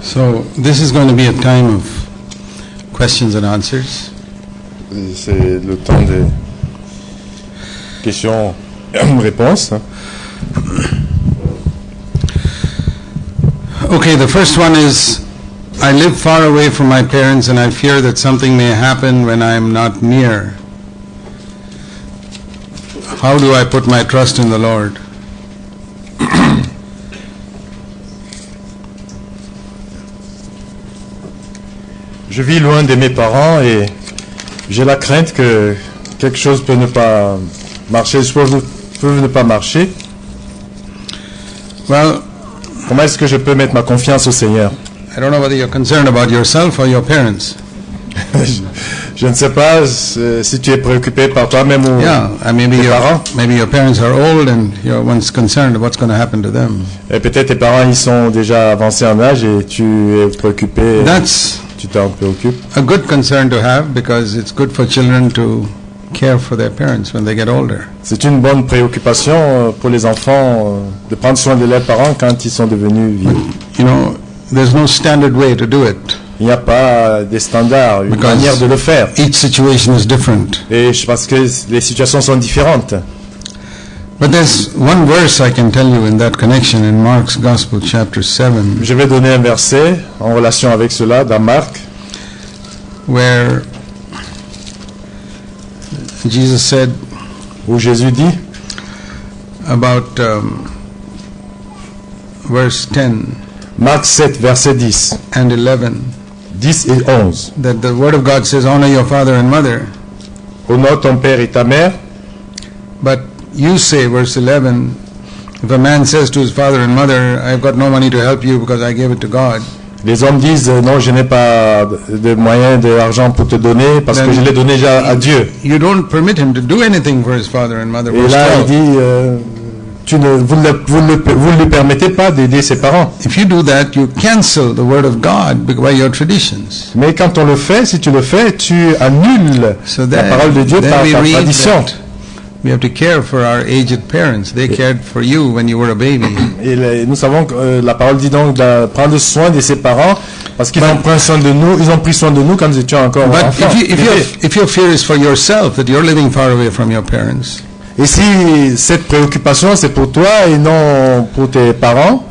So this is going to be a time of questions and answers. C'est le temps des questions-réponses. Okay, the first one is, I live far away from my parents and I fear that something may happen when I am not near. How do I put my trust in the Lord? Je vis loin de mes parents et j'ai la crainte que quelque chose peut ne pas marcher, peut ne pas marcher. Well, comment est-ce que je peux mettre ma confiance au Seigneur? I don't know whether you're concerned about yourself or your parents. Je ne sais pas si tu es préoccupé par toi-même ou tes parents. Maybe your parents are old and you're once concerned what's going to happen to them. Et peut-être tes parents ils sont déjà avancés en âge et tu es préoccupé. Tu t'en préoccupes. A good concern to have because it's good for children to care for their parents when they get older. C'est une bonne préoccupation pour les enfants de prendre soin de leurs parents quand ils sont devenus vieux. You know, there's no standard way to do it. Il n'y a pas des standards, une manière de le faire. Each situation is different. Et parce que les situations sont différentes. But there's one verse I can tell you in that connection in Mark's Gospel chapter 7. Je vais donner un verset en relation avec cela dans Marc, where Jesus said, où Jésus dit, about verse 10. Marc 7 verset 10 and 11. 10 et 11. That the word of God says, honor your father and mother. Honore ton père et ta mère. But you say, verse 11, if a man says to his father and mother, I've got no money to help you because I gave it to God. Les hommes disent, non, je n'ai pas de moyens, d'argent pour te donner parce que je l'ai donné déjà à Dieu. You don't permit him to do anything for his father and mother. Et là, il dit, vous ne lui permettez pas d'aider ses parents. If you do that, you cancel the word of God by your traditions. Mais quand on le fait, si tu le fais, tu annules la parole de Dieu par ta tradition. We have to care for our aged parents. They cared for you when you were a baby. Et nous savons que la parole dit donc de prendre soin de ses parents parce qu'ils ont pris soin de nous. Ils ont pris soin de nous quand nous étions encore enfants. If your fear is for yourself, that you're living far away from your parents. Et si cette préoccupation c'est pour toi et non pour tes parents.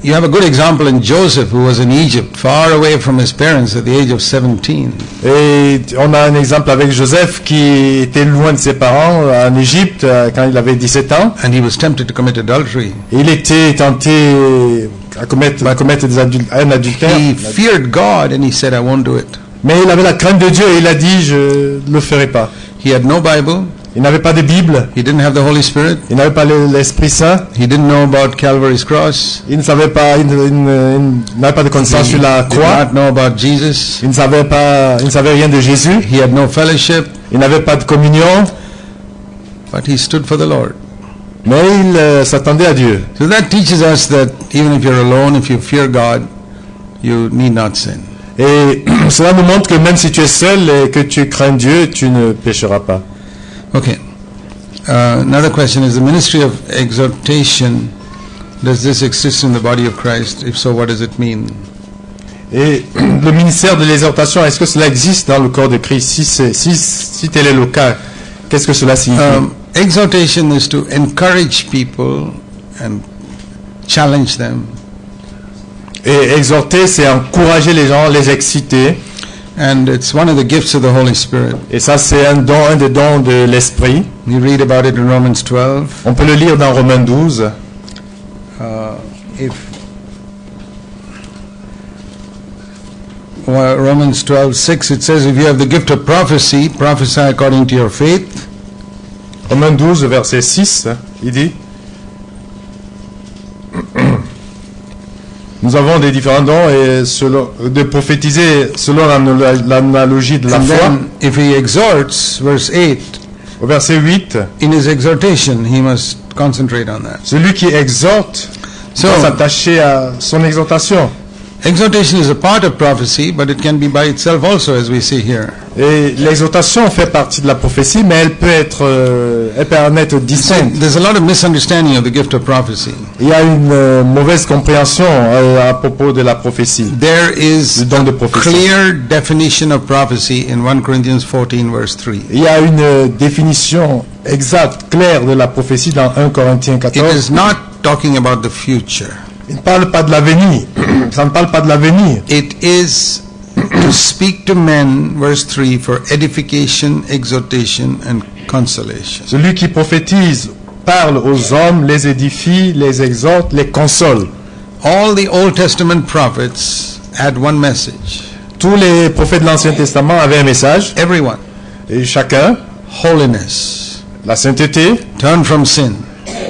You have a good example in Joseph, who was in Egypt, far away from his parents at the age of 17. Et on a un exemple avec Joseph qui était loin de ses parents en Égypte quand il avait 17 ans. And he was tempted to commit adultery. Et il était tenté à commettre un adultère. He feared God and he said, I won't do it. Mais il avait la crainte de Dieu et il a dit, je ne le ferai pas. He had no Bible. Il n'avait pas de Bible. He didn't have the Holy Spirit. Il n'avait pas l'Esprit Saint. He didn't know about Calvary's cross. Il ne savait pas, il n'avait pas de connaissance sur la croix. Did not know about Jesus. Il ne savait rien de Jésus. He had no fellowship. Il n'avait pas de communion. But he stood for the Lord. Mais il s'attendait à Dieu. So that teaches us that even if you're alone, if you fear God, you need not sin. Et cela nous montre que même si tu es seul et que tu crains Dieu, tu ne pécheras pas. Okay. Another question is, the ministry of exhortation, does this exist in the body of Christ? If so, what does it mean? Et le ministère de l'exhortation, est-ce que cela existe dans le corps de Christ? Si tel est le cas, qu'est-ce que cela signifie? Exhortation is to encourage people and challenge them. Et exhorter, c'est encourager les gens, les exciter. And it's one of the gifts of the Holy Spirit. Et ça, c'est un des dons de l'Esprit. You read about it in Romans 12. On peut le lire dans Romains 12. Romans 12:6, it says, if you have the gift of prophecy, prophesy according to your faith. Romains 12, verset 6, il dit, nous avons des différents dons et de prophétiser selon l'analogie de la foi. Then, if he exhorts, verse 8, au verset 8, in his exhortation, he must concentrate on that. Celui qui exhorte doit s'attacher à son exhortation. Exhortation is a part of prophecy, but it can be by itself also, as we see here. Et l'exhortation fait partie de la prophétie, mais elle peut en être So distincte. there's a lot of misunderstanding of the gift of prophecy. Il y a une mauvaise compréhension à propos de la prophétie, There is du don de a prophétie. clear definition of prophecy in 1 Corinthians 14 verse 3. Il y a une définition exacte, claire de la prophétie dans 1 Corinthiens It 14. is not talking about the future. Il ne parle pas de l'avenir. Ça ne parle pas de l'avenir. It is to speak to men, verse 3, for edification, exhortation, and consolation. Celui qui prophétise parle aux hommes, les édifie, les exhorte, les console. All the Old Testament prophets had one message. Tous les prophètes de l'Ancien Testament avaient un message, Everyone. et chacun, Holiness. la sainteté, Turn from sin.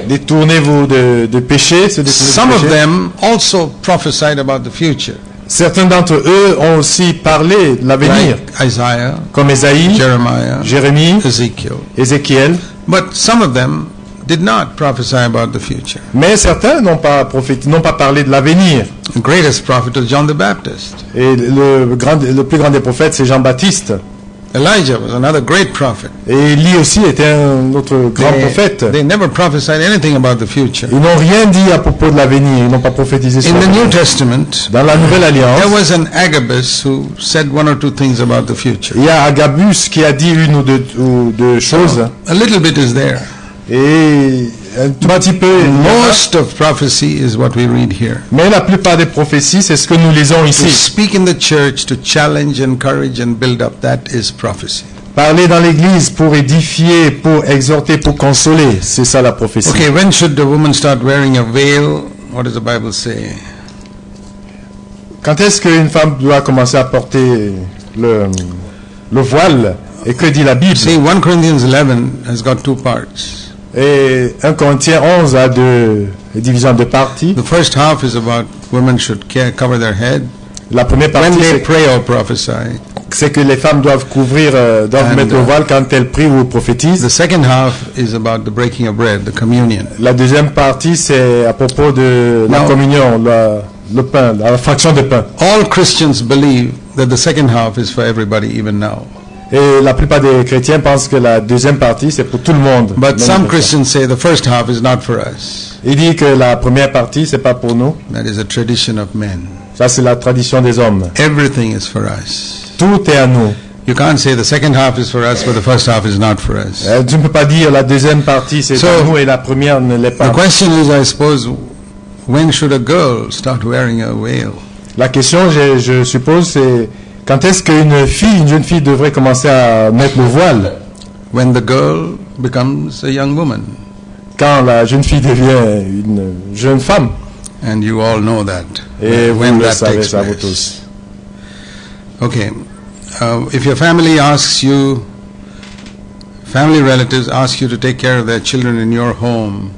détournez-vous de péché, se détournez Some du of péché. them also prophesied about the future. Certains d'entre eux ont aussi parlé de l'avenir, Like Isaiah, comme Ésaïe, Jeremiah, Jérémie, Ezekiel. Ézéchiel. But some of them did not prophesy about the future. Mais certains n'ont pas parlé de l'avenir. The greatest prophet was John the Baptist. Et le plus grand des prophètes, c'est Jean-Baptiste. Elijah was another great prophet. Et Élie aussi était un autre grand prophète. They never prophesied anything about the future. Ils n'ont rien dit à propos de l'avenir. Ils n'ont pas prophétisé sur In the New l'avenir. Testament, Dans la Nouvelle Alliance, there was an Agabus who said one or two things about the future. il y a Agabus qui a dit une ou deux choses. A little bit is there. Et un tout petit peu. Most of prophecy is what we read here. Mais la plupart des prophéties, c'est ce que nous lisons To ici. speak in the church, to challenge, encourage, and build up, that is prophecy. Parler dans l'église pour édifier, pour exhorter, pour consoler. C'est ça la prophétie. Okay, when should the woman start wearing a veil? What does the Bible say? Quand est-ce qu'une femme doit commencer à porter le voile? Et que dit la Bible? See, 1 Corinthians 11 has got two parts. Et 1 Corinthiens 11 a deux divisions de parties. The first half is about women should cover their head La première when partie, they pray or prophesy. c'est que les femmes doivent couvrir, doivent And, mettre le voile quand elles prient ou prophétisent. The second half is about the breaking of bread, the communion. La deuxième partie, c'est à propos de la Non. communion, le pain, la fraction de pain. All Christians believe that the second half is for everybody, even now. Et la plupart des chrétiens pensent que la deuxième partie, c'est pour tout le monde. But Même some pour ça. Christians say the first half is not for us. Il dit que la première partie, c'est pas pour nous. That is a tradition of men. Ça, c'est la tradition des hommes. Everything is for us. Tout est à nous. You can't say the second half is for us, but the first half is not for us. Tu ne peux pas dire la deuxième partie, c'est So, à nous et la première ne l'est The pas. question is, I suppose, when should a girl start wearing a veil? La question, je suppose, c'est quand est-ce qu'une fille, une jeune fille devrait commencer à mettre le voile? When the girl becomes a young woman. Quand la jeune fille devient une jeune femme. And you all know that. Et when vous le that savez, takes ça vous place. tous. Okay. If your family asks you, family relatives ask you to take care of their children in your home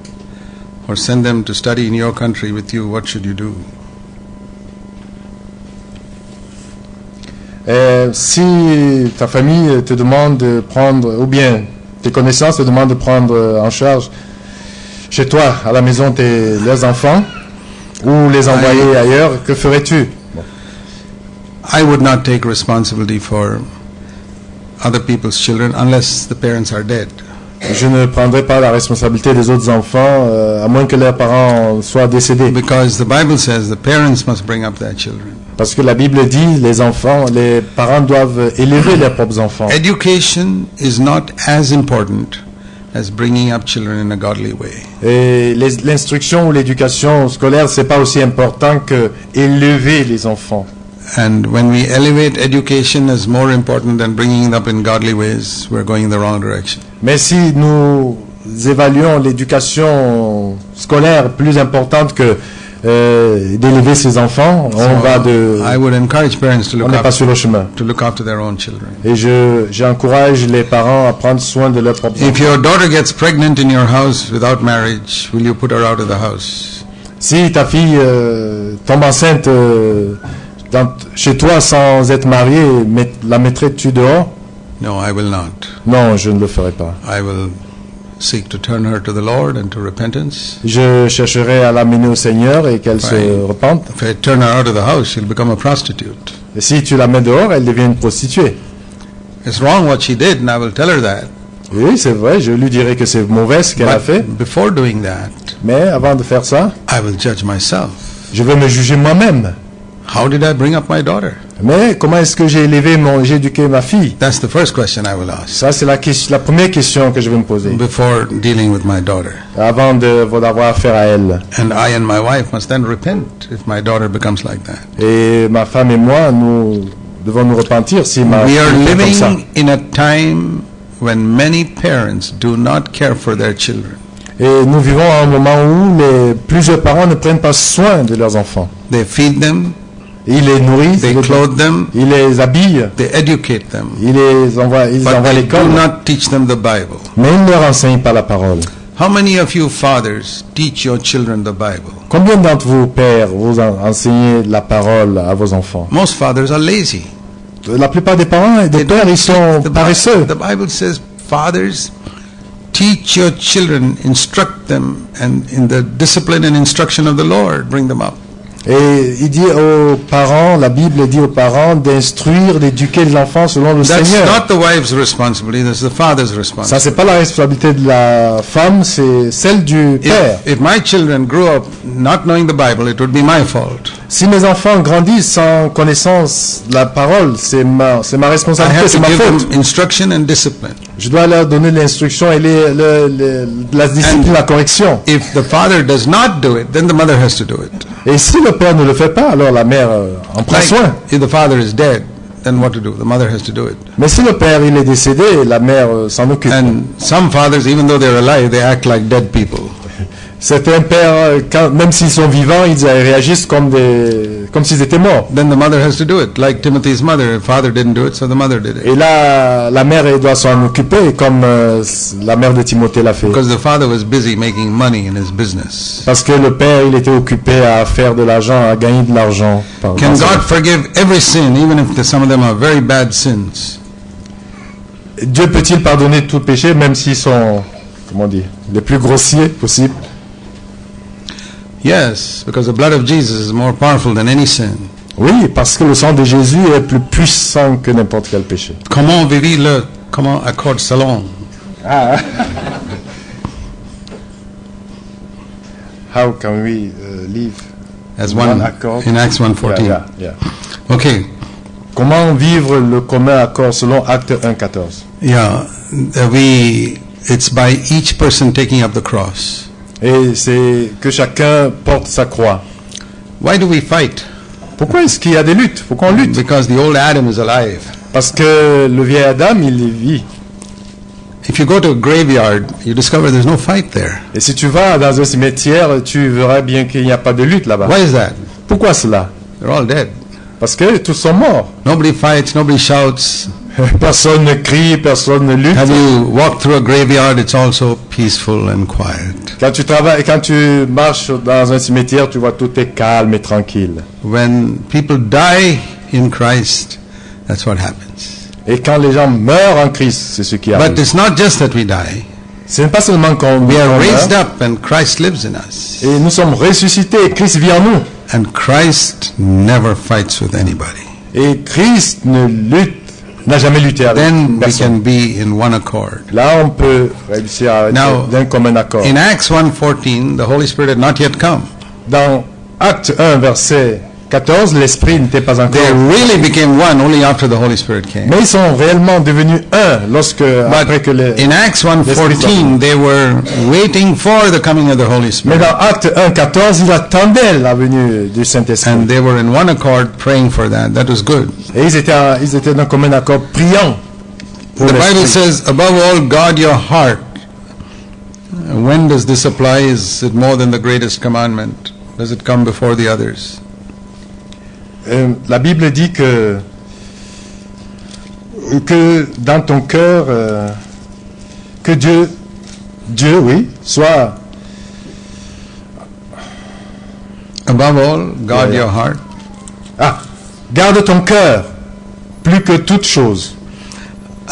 or send them to study in your country with you, what should you do? Si ta famille te demande de prendre, ou bien tes connaissances te demandent de prendre en charge chez toi, à la maison, leurs enfants, ou les envoyer ailleurs, que ferais-tu? I would not take responsibility for other people's children unless the parents are dead. Je ne prendrai pas la responsabilité des autres enfants, à moins que leurs parents soient décédés. Because the Bible says the parents must bring up their children. Parce que la Bible dit, les parents doivent élever leurs propres enfants. Education is not as important as bringing up children in a godly way. Et l'instruction ou l'éducation scolaire, c'est pas aussi important que élever les enfants. And when we elevate education as more important than bringing it up in godly ways, we're going in the wrong direction. Mais si nous évaluons l'éducation scolaire plus importante que d'élever ses enfants, on va I would encourage parents to on look n'est pas sur le chemin. after their own children. Et j'encourage les parents à prendre soin de leurs propres enfants. If your daughter gets pregnant in your house without marriage, will you put her out of the house? Si ta fille tombe enceinte chez toi sans être mariée, la mettrais-tu dehors? No, I will not. Non, je ne le ferai pas. I will seek to turn her to the Lord and to repentance. Je chercherai à l'amener au Seigneur et qu'elle se repente. If I turn her out of the house, she'll become a prostitute. Et si tu la mets dehors, elle devient une prostituée. It's wrong what she did, and I will tell her that. Oui, c'est vrai, je lui dirai que c'est mauvais ce qu'elle a fait. But before doing that, Mais avant de faire ça, I will judge myself. je vais me juger moi-même. How did I bring up my daughter? Mais comment est-ce que j'ai éduqué ma fille? That's the first question I will ask Ça, c'est la première question que je vais me poser before dealing with my daughter. avant d'avoir affaire à elle. And I and my wife must then repent if my daughter becomes like that. Et ma femme et moi, nous devons nous repentir si ma We fille are est comme ça. living in a time when many parents do not care for their children. Et nous vivons à un moment où plusieurs parents ne prennent pas soin de leurs enfants. They feed them, Ils les nourrissent, they clothe them, ils les habillent, they educate them, ils envoient but à they l'école, do not teach them the Bible. mais ils ne leur enseignent pas la parole. How many of you fathers teach your children the Bible? Combien d'entre vous, pères, vous enseignez la parole à vos enfants? Most fathers are lazy. La plupart des parents et des pères, ils sont paresseux. The Bible says, fathers, teach your children, instruct them, and in the discipline and instruction of the Lord, bring them up. Et il dit aux parents, la Bible dit aux parents d'instruire, d'éduquer les enfants selon le That's Seigneur. not the wife's responsibility, that's the father's Ça, responsibility. c'est pas la responsabilité de la femme, c'est celle du père. If my children grew up not knowing the Bible, it would be my fault. Si mes enfants grandissent sans connaissance de la parole, c'est ma I responsabilité, have c'est to ma give faute. them instruction and discipline. Je dois leur donner l'instruction et la discipline, la correction. If the father does not do it, then the mother has to do it. Et si le père ne le fait pas, alors la mère en prend Like, soin. if the father is dead, then what to do? The mother has to do it. Mais si le père il est décédé, la mère s'en occupe. And some fathers, even though they're alive, they act like dead people. Certains pères, même s'ils sont vivants, ils réagissent comme s'ils étaient morts. Then the mother has to do it, like Timothy's mother. The father didn't do it, so the mother did it. Et là, la mère elle doit s'en occuper, comme la mère de Timothée l'a fait. Because the father was busy making money in his business. Parce que le père, il était occupé à faire de l'argent, à gagner de l'argent. Can God forgive every sin, even if some of them are very bad sins? Dieu peut-il pardonner tout péché, même s'ils sont, comment on dit, les plus grossiers possibles? Yes, because the blood of Jesus is more powerful than any sin. Oui, parce que le sang de Jésus est plus puissant que n'importe quel péché. Comment vivir comment accorde selon? How can we live As one one accord? in Acts 1:14. Yeah. Okay. Comment vivre le commun accord selon Acte 1:14? Yeah, it's by each person taking up the cross. Et c'est que chacun porte sa croix. Why do we fight? Pourquoi est-ce qu'il y a des luttes? Pourquoi on lutte? Because the old Adam is alive. Parce que le vieil Adam, il vit. If you go to a graveyard, you discover there's no fight there. Et si tu vas dans un cimetière, tu verras bien qu'il n'y a pas de lutte là-bas. Why is that? Pourquoi cela? They're all dead. Parce que tous sont morts. Nobody fights, nobody shouts. Personne ne crie, personne ne lutte. Have you walked through a graveyard? It's also peaceful and quiet. Quand tu marches dans un cimetière, tu vois tout est calme et tranquille. When people die in Christ, that's what happens. Et quand les gens meurent en Christ, c'est ce qui But arrive. it's not just that we die. Ce n'est pas seulement qu'on We are meurt, raised up and Christ lives in us. et nous sommes ressuscités et Christ vit en nous. And Christ never fights with anybody. Et Christ n'a jamais lutté avec Then we personne. can be in one accord. Là, on peut réussir à Now, être d'un commun accord. In Acts 1:14, the Holy Spirit had not yet come. Dans Acte 1, verset 14, l'Esprit n'était pas encore. They really became one only after the Holy Spirit came. Mais ils sont réellement devenus un après que In Acts 1:14, they were waiting for the coming of the Holy Mais Spirit. dans Acte 1, 14, ils attendaient la venue du Saint-Esprit. And they were in one accord praying for that. That was good. Et ils étaient d'un commun accord priant pour The Bible l'Esprit. says, above all, guard your heart. When does this apply? Is it more than the greatest commandment? Does it come before the others? La Bible dit que dans ton cœur, que Dieu, oui, soit Above all, guard Yeah. your heart. garde ton cœur plus que toute chose.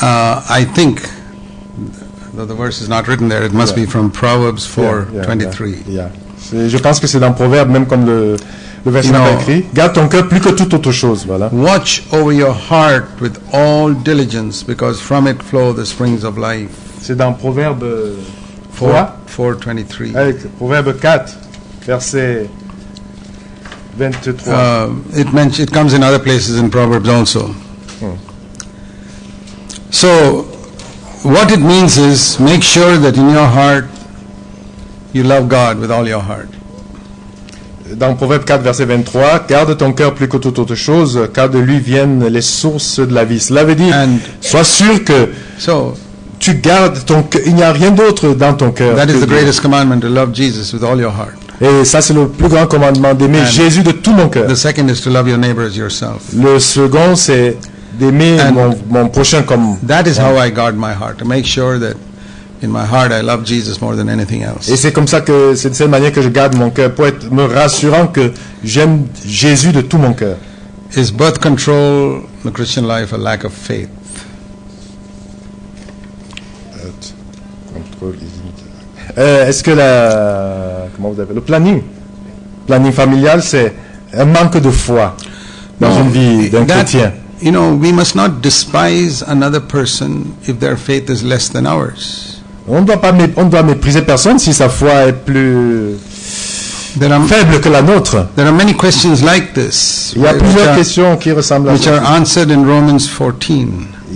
I think though the verse is not written there, it must be from Proverbs 4:23. Yeah. Je pense que c'est dans Proverbe, même comme le verset n'est pas écrit. Garde ton cœur plus que toute autre chose. Voilà. Watch over your heart with all diligence, because from it flow the springs of life. C'est dans Proverbe 4:23. Proverbe 4, verset 23. It comes in other places in Proverbs also. So, what it means is, make sure that in your heart you love God with all your heart. Dans Proverbe 4, verset 23, garde ton cœur plus que toute autre chose, car de lui viennent les sources de la vie. Cela veut dire, sois sûr que tu gardes ton cœur. Il n'y a rien d'autre dans ton cœur. That is the greatest commandment, to love Jesus with all your heart. Et ça, c'est le plus grand commandement, d'aimer Jésus de tout mon cœur. The second is to love your neighbor as yourself. Le second, c'est d'aimer mon prochain comme. That is how I guard my heart, to make sure that in my heart I love Jesus more than anything else. Et c'est comme ça que c'est de cette manière que je garde mon cœur, pour être me rassurant que j'aime Jésus de tout mon cœur. Is birth control in the Christian life a lack of faith? Est-ce que le planning familial, c'est un manque de foi dans une vie d'un chrétien? You know, we must not despise another person if their faith is less than ours. On doit mépriser personne si sa foi est plus faible que la nôtre. There are many questions like this. Il y a plusieurs questions qui ressemblent à ça. Which are answered in Romans 14.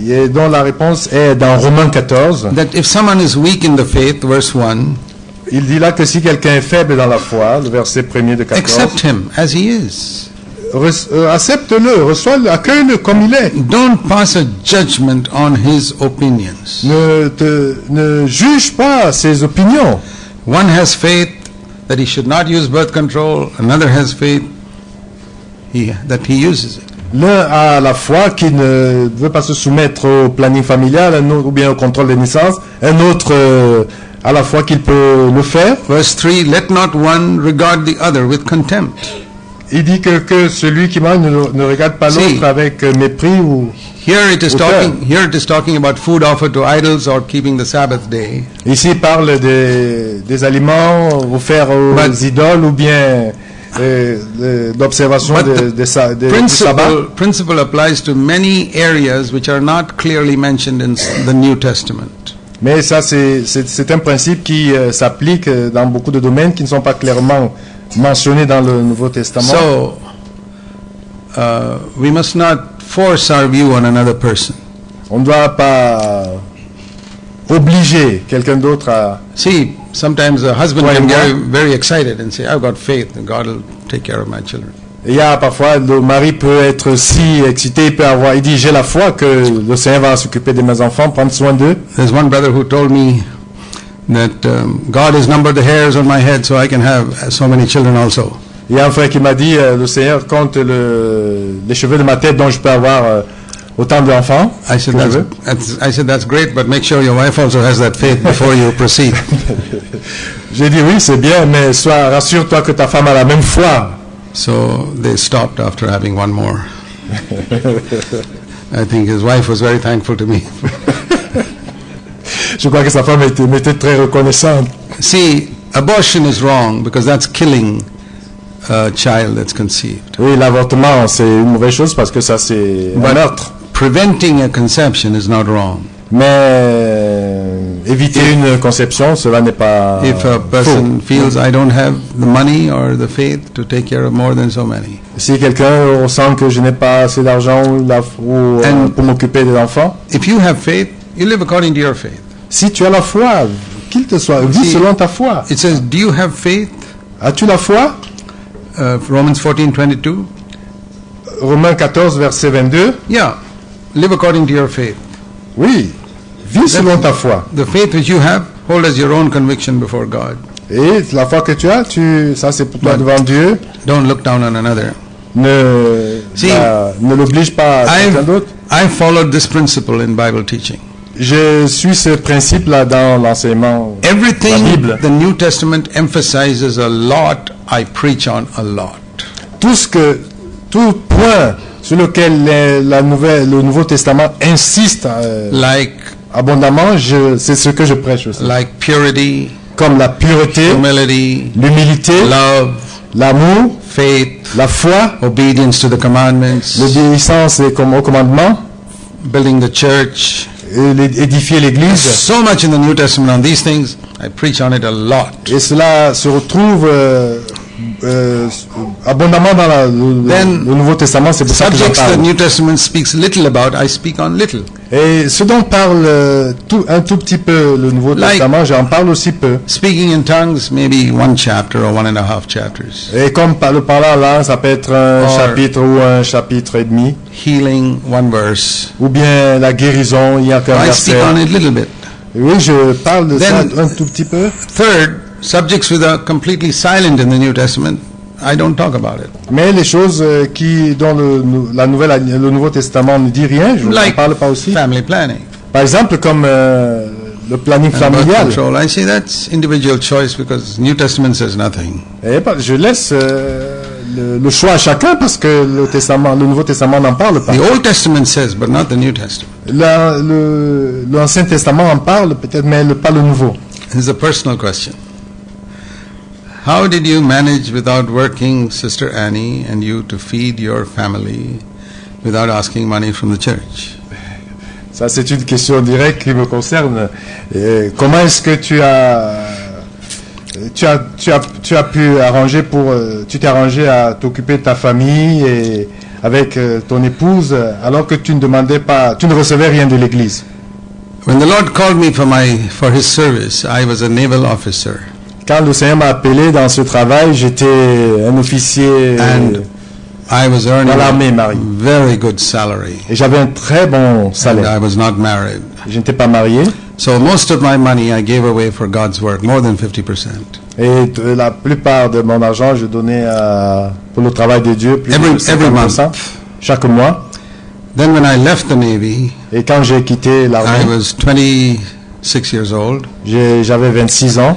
Et dont la réponse est dans Romains 14. That if someone is weak in the faith, verse 1. Il dit là que si quelqu'un est faible dans la foi, le verset 1er de 14. Accept him as he is. Accepte-le, accueille-le comme il est. Don't pass a judgment on his opinions. Ne juge pas ses opinions. One has faith that he should not use birth control. Another has faith that he uses it. L'un a la foi qui ne veut pas se soumettre au planning familial, un autre, ou bien au contrôle des naissances. Un autre a la foi qu'il peut le faire. Verse 3, let not one regard the other with contempt. Il dit que celui qui mange ne regarde pas l'autre avec mépris ou. Here it is talking about food offered to idols or keeping the Sabbath day. Ici il parle des aliments offerts aux idoles ou bien d'observation du sabbat. Principle applies to many areas which are not clearly mentioned in the New Testament. Mais ça c'est un principe qui s'applique dans beaucoup de domaines qui ne sont pas clairement mentionné dans le Nouveau Testament. So, we must not force our view on another person. On ne doit pas obliger quelqu'un d'autre à. See, sometimes a husband can get very excited and say, "I've got faith, and God will take care of my children." Il y a parfois le mari peut être si excité, il dit j'ai la foi que le Seigneur va s'occuper de mes enfants, prendre soin d'eux. There's one brother who told me that God has numbered the hairs on my head so I can have so many children also. Il y a un frère qui m'a dit le Seigneur compte les cheveux de ma tête dont je peux avoir autant d'enfants. I said that's great, but make sure your wife also has that faith before you proceed. J'ai dit oui, c'est bien, mais rassure-toi que ta femme a la même foi. So they stopped after having one more. I think his wife was very thankful to me. Je crois que sa femme était très reconnaissante. See, abortion is wrong because that's killing a child that's conceived. Oui, l'avortement c'est une mauvaise chose parce que ça c'est un meurtre. Preventing a conception is not wrong. Mais éviter une conception, cela n'est pas. If a person feels I don't have the money or the faith to take care of more than so many. Si quelqu'un ressent que je n'ai pas assez d'argent pour m'occuper des enfants. If you have faith, you live according to your faith. Si tu as la foi, qu'il te soit, vis selon ta foi. It says, do you have faith? As-tu la foi? Romans 14:22. Romains 14 verset 22. Yeah, live according to your faith. Oui, vis selon ta foi. The faith which you have, hold as your own conviction before God. Et la foi que tu as, ça c'est pour toi devant Dieu. Don't look down on another. Ne l'oblige pas à quelqu'un d'autre. I followed this principle in Bible teaching. Je suis ce principe-là dans l'enseignement de la Bible. Everything the New Testament emphasizes a lot, I preach on a lot. Tout point sur lequel le Nouveau Testament insiste. Like abondamment, c'est ce que je prêche aussi. like purity, Comme la pureté, humility, l'humilité, love, l'amour, faith, la foi, obedience to the commandments, l'obéissance au commandement, building the church. et édifier l'Église. So much in the New Testament on these things. I preach on it a lot. Et cela se retrouve abondamment dans Then, le Nouveau Testament, c'est pour ça que j'en Subjects the parle. New Testament speaks little about, I speak on little. Et ce dont parle un tout petit peu le Nouveau Like- Testament, j'en parle aussi peu. Speaking in tongues, maybe one chapter or 1.5 chapters. Et comme le parler en langue, ça peut être un Or- chapitre ou un chapitre et demi. Healing, one verse. Ou bien la guérison, il y a qu'un I speak verset. on it a little bit. Oui, je parle de ça Then- un tout petit peu. Third, subjects which are completely silent in the New Testament, I don't talk about it. Mais les choses dont le Nouveau Testament ne dit rien, je n'en Like parle pas aussi. family planning Par exemple, comme le planning and birth familial. control. I say that's individual choice because New Testament says nothing. Et je laisse le choix à chacun parce que le Nouveau Testament n'en parle pas. The Old Testament says, but not the New Testament. L'Ancien Testament en parle peut-être, mais pas le Nouveau. This is a personal question. How did you manage without working, Sister Annie, and you to feed your family without asking money from the church? Ça, c'est une question directe qui me concerne. Comment est-ce que tu as pu arranger tu t'es arrangé à t'occuper de ta famille et avec ton épouse alors que tu ne recevais rien de l'Église? When the Lord called me for His service, I was a naval officer. Quand le Seigneur m'a appelé dans ce travail, j'étais un officier And I was earning dans l'armée, a Marie. very good salary. Et j'avais un très bon And salaire. I was not married. Je n'étais pas marié. So most of my money I gave away for God's work, more than 50%. Et la plupart de mon argent, je donnais pour le travail de Dieu, plus de Every 50% month. chaque mois. Then when I left the Navy, Et quand j'ai quitté I l'armée, was 26 years old. j'avais 26 ans.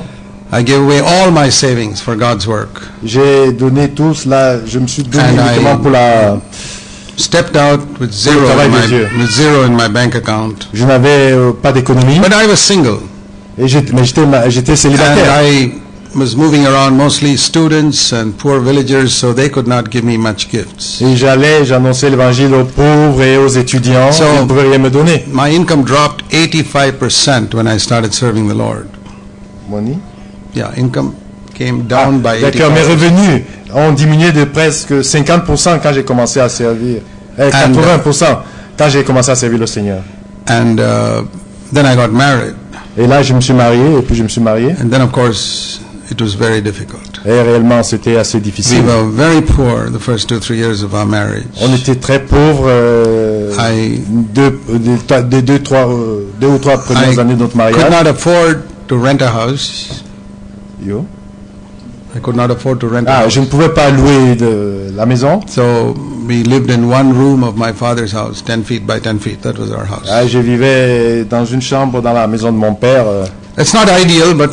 I gave away all my savings for God's work. J'ai donné tout cela, je me suis donné And uniquement pour Stepped out with zero, travail de Dieu. with zero in my bank account. je n'avais pas d'économie, But I was single. mais j'étais And célibataire. I was moving around mostly students and poor villagers, so they could not give me much gifts. Et j'annonçais l'évangile aux pauvres et aux étudiants, So- ils ne pouvaient rien me donner. My income dropped 85% when I started serving the Lord. Money. Yeah, income came down by D'accord, mes 85%. revenus ont diminué de presque 50% quand j'ai commencé à servir. 80% quand j'ai commencé à servir le Seigneur. And then I got married. Et là, je me suis marié, et puis je me suis marié. And then, of course, it was very difficult. Et réellement, c'était assez We difficile. were very poor the first 2-3 years of our marriage. On était très pauvres deux ou trois premières I années de notre could mariage. not afford to rent a house. Yo. I could not afford to rent a Ah, house. je ne pouvais pas louer la maison. So we lived in one room of my father's house, 10 feet by 10 feet. That was our house. Ah, je vivais dans une chambre dans la maison de mon père. It's not ideal, but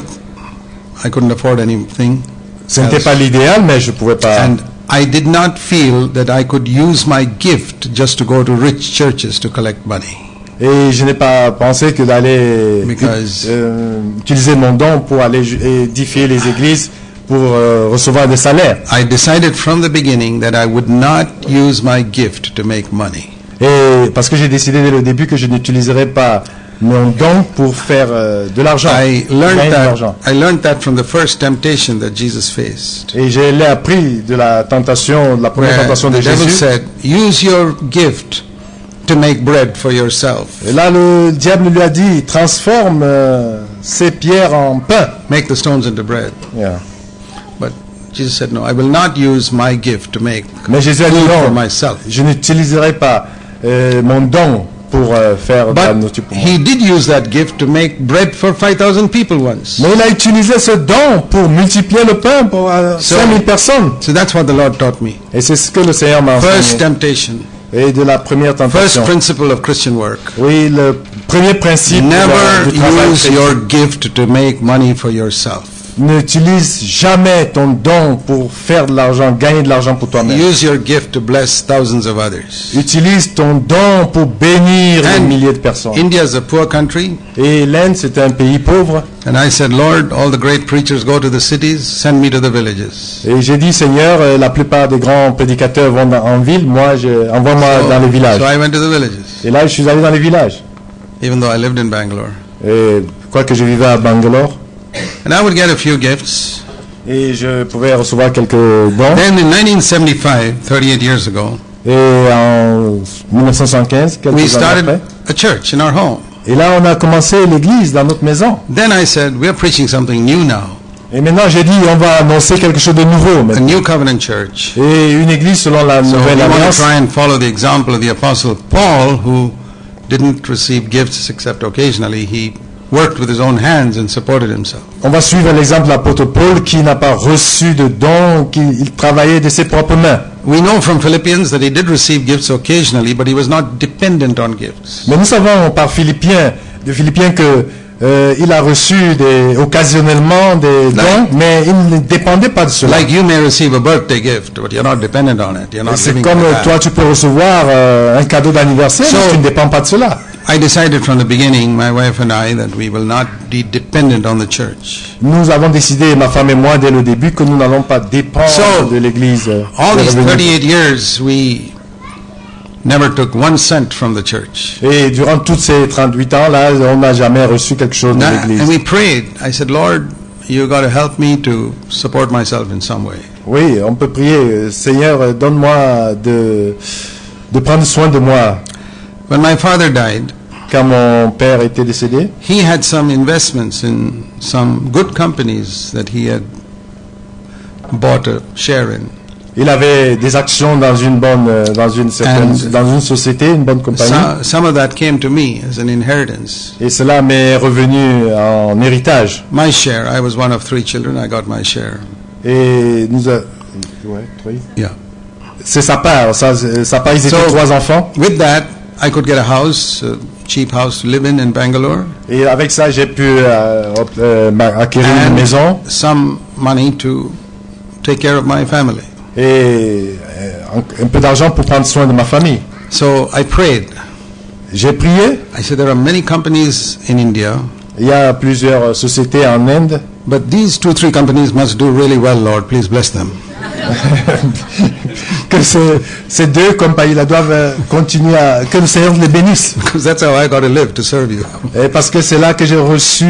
I couldn't afford anything. Ce n'était pas l'idéal, mais je pouvais pas. And I did not feel that I could use my gift just to go to rich churches to collect money. Et je n'ai pas pensé que d'aller Because- utiliser mon don pour aller édifier les églises pour recevoir des salaires. I decided from the beginning that I would not use my gift to make money. Et parce que j'ai décidé dès le début que je n'utiliserais pas mon don pour faire de l'argent. I gagner de l'argent. learned that from the first temptation that Jesus faced. Et je l'ai appris de la tentation, de la première Where tentation de the devil Jésus. said, use your gift to make bread for yourself. Et là, le diable lui a dit, transforme ces pierres en pain. Make the stones into bread. Yeah. But Jesus said, no, I will not use my gift to make Mais Jésus a dit food for non, myself. je n'utiliserai pas mon don pour faire de la But nourriture pour moi. he did use that gift to make bread for 5,000 people once. Mais il a utilisé ce don pour multiplier le pain pour 5000 personnes. So that's what the Lord taught me. Et c'est ce que le Seigneur m'a First enseigné. temptation, Et de la première first tentation. principle of Christian work. Oui, le premier principe Never du travail use chrétien. your gift to make money for yourself. N'utilise jamais ton don pour faire de l'argent, gagner de l'argent pour toi-même. Use your gift to bless thousands of others. Utilise ton don pour bénir des And milliers de personnes. India is a poor country. Et l'Inde, c'est un pays pauvre. And I said, Lord, all the great preachers go to the cities, send me to the villages. Et j'ai dit, Seigneur, la plupart des grands prédicateurs vont en ville, envoie-moi dans les villages. So I went to the villages, Et là, je suis allé dans les villages. even though I lived in Bangalore. Et quoique je vivais à Bangalore, And I would get a few gifts. et je pouvais recevoir quelques dons. Then in 1975, 38 years ago, Et en 1975, we quelques années started après, a church in our home. et là, on a commencé l'église dans notre maison. Then I said, we are preaching something new now, Et maintenant, j'ai dit, on va annoncer quelque chose de nouveau a maintenant. new covenant church. Et une église selon la So we nouvelle want to alliance. try and follow the example of the Apostle Paul, who didn't receive gifts except occasionally. He worked with his own hands and supported himself. On va suivre l'exemple de l'apôtre Paul qui n'a pas reçu de dons, il travaillait de ses propres mains. We know from Philippians that he did receive gifts occasionally, but he was not dependent on gifts. Mais nous savons par de Philippiens que il a reçu occasionnellement des dons, mais il ne dépendait pas de cela. Like you may receive a birthday gift, but you're not dependent on it. You're not C'est living comme by that. toi, tu peux recevoir un cadeau d'anniversaire, So- mais tu ne dépends pas de cela. I decided from the beginning, my wife and I, that we will not be dependent on the church. Nous avons décidé, ma femme et moi, dès le début, que nous n'allons pas dépendre So, de l'église. All des these revenus. 38 years, we never took 1 cent from the church. Et durant tous ces 38 ans-là, on n'a jamais reçu quelque chose de And l'église. we prayed. I said, Lord, you got to help me to support myself in some way. Oui, on peut prier, Seigneur, donne-moi de prendre soin de moi. When my father died, Quand mon père était décédé, he had some investments in some good companies that he had bought a share in. il avait des actions dans dans une société, une bonne compagnie. Some of that came to me as an inheritance. Et cela m'est revenu en héritage. My share, I was one of 3 children, I got my share. Et Yeah. c'est sa part. Sa part, ils étaient So- 3 enfants. With that, I could get a house, a cheap house to live in Bangalore, Et avec ça, j'ai pu acquérir une And- maison some money to take care of my family. et un peu d'argent pour prendre soin de ma famille. So I prayed. J'ai prié. I said, there are many companies in India, Il y a plusieurs sociétés en Inde. but these 2-3 companies must do really well, Lord. Please bless them. Que ces 2 compagnies-là doivent continuer que le Seigneur les bénisse. Because that's how I got to live, to serve you. Et parce que c'est là que j'ai reçu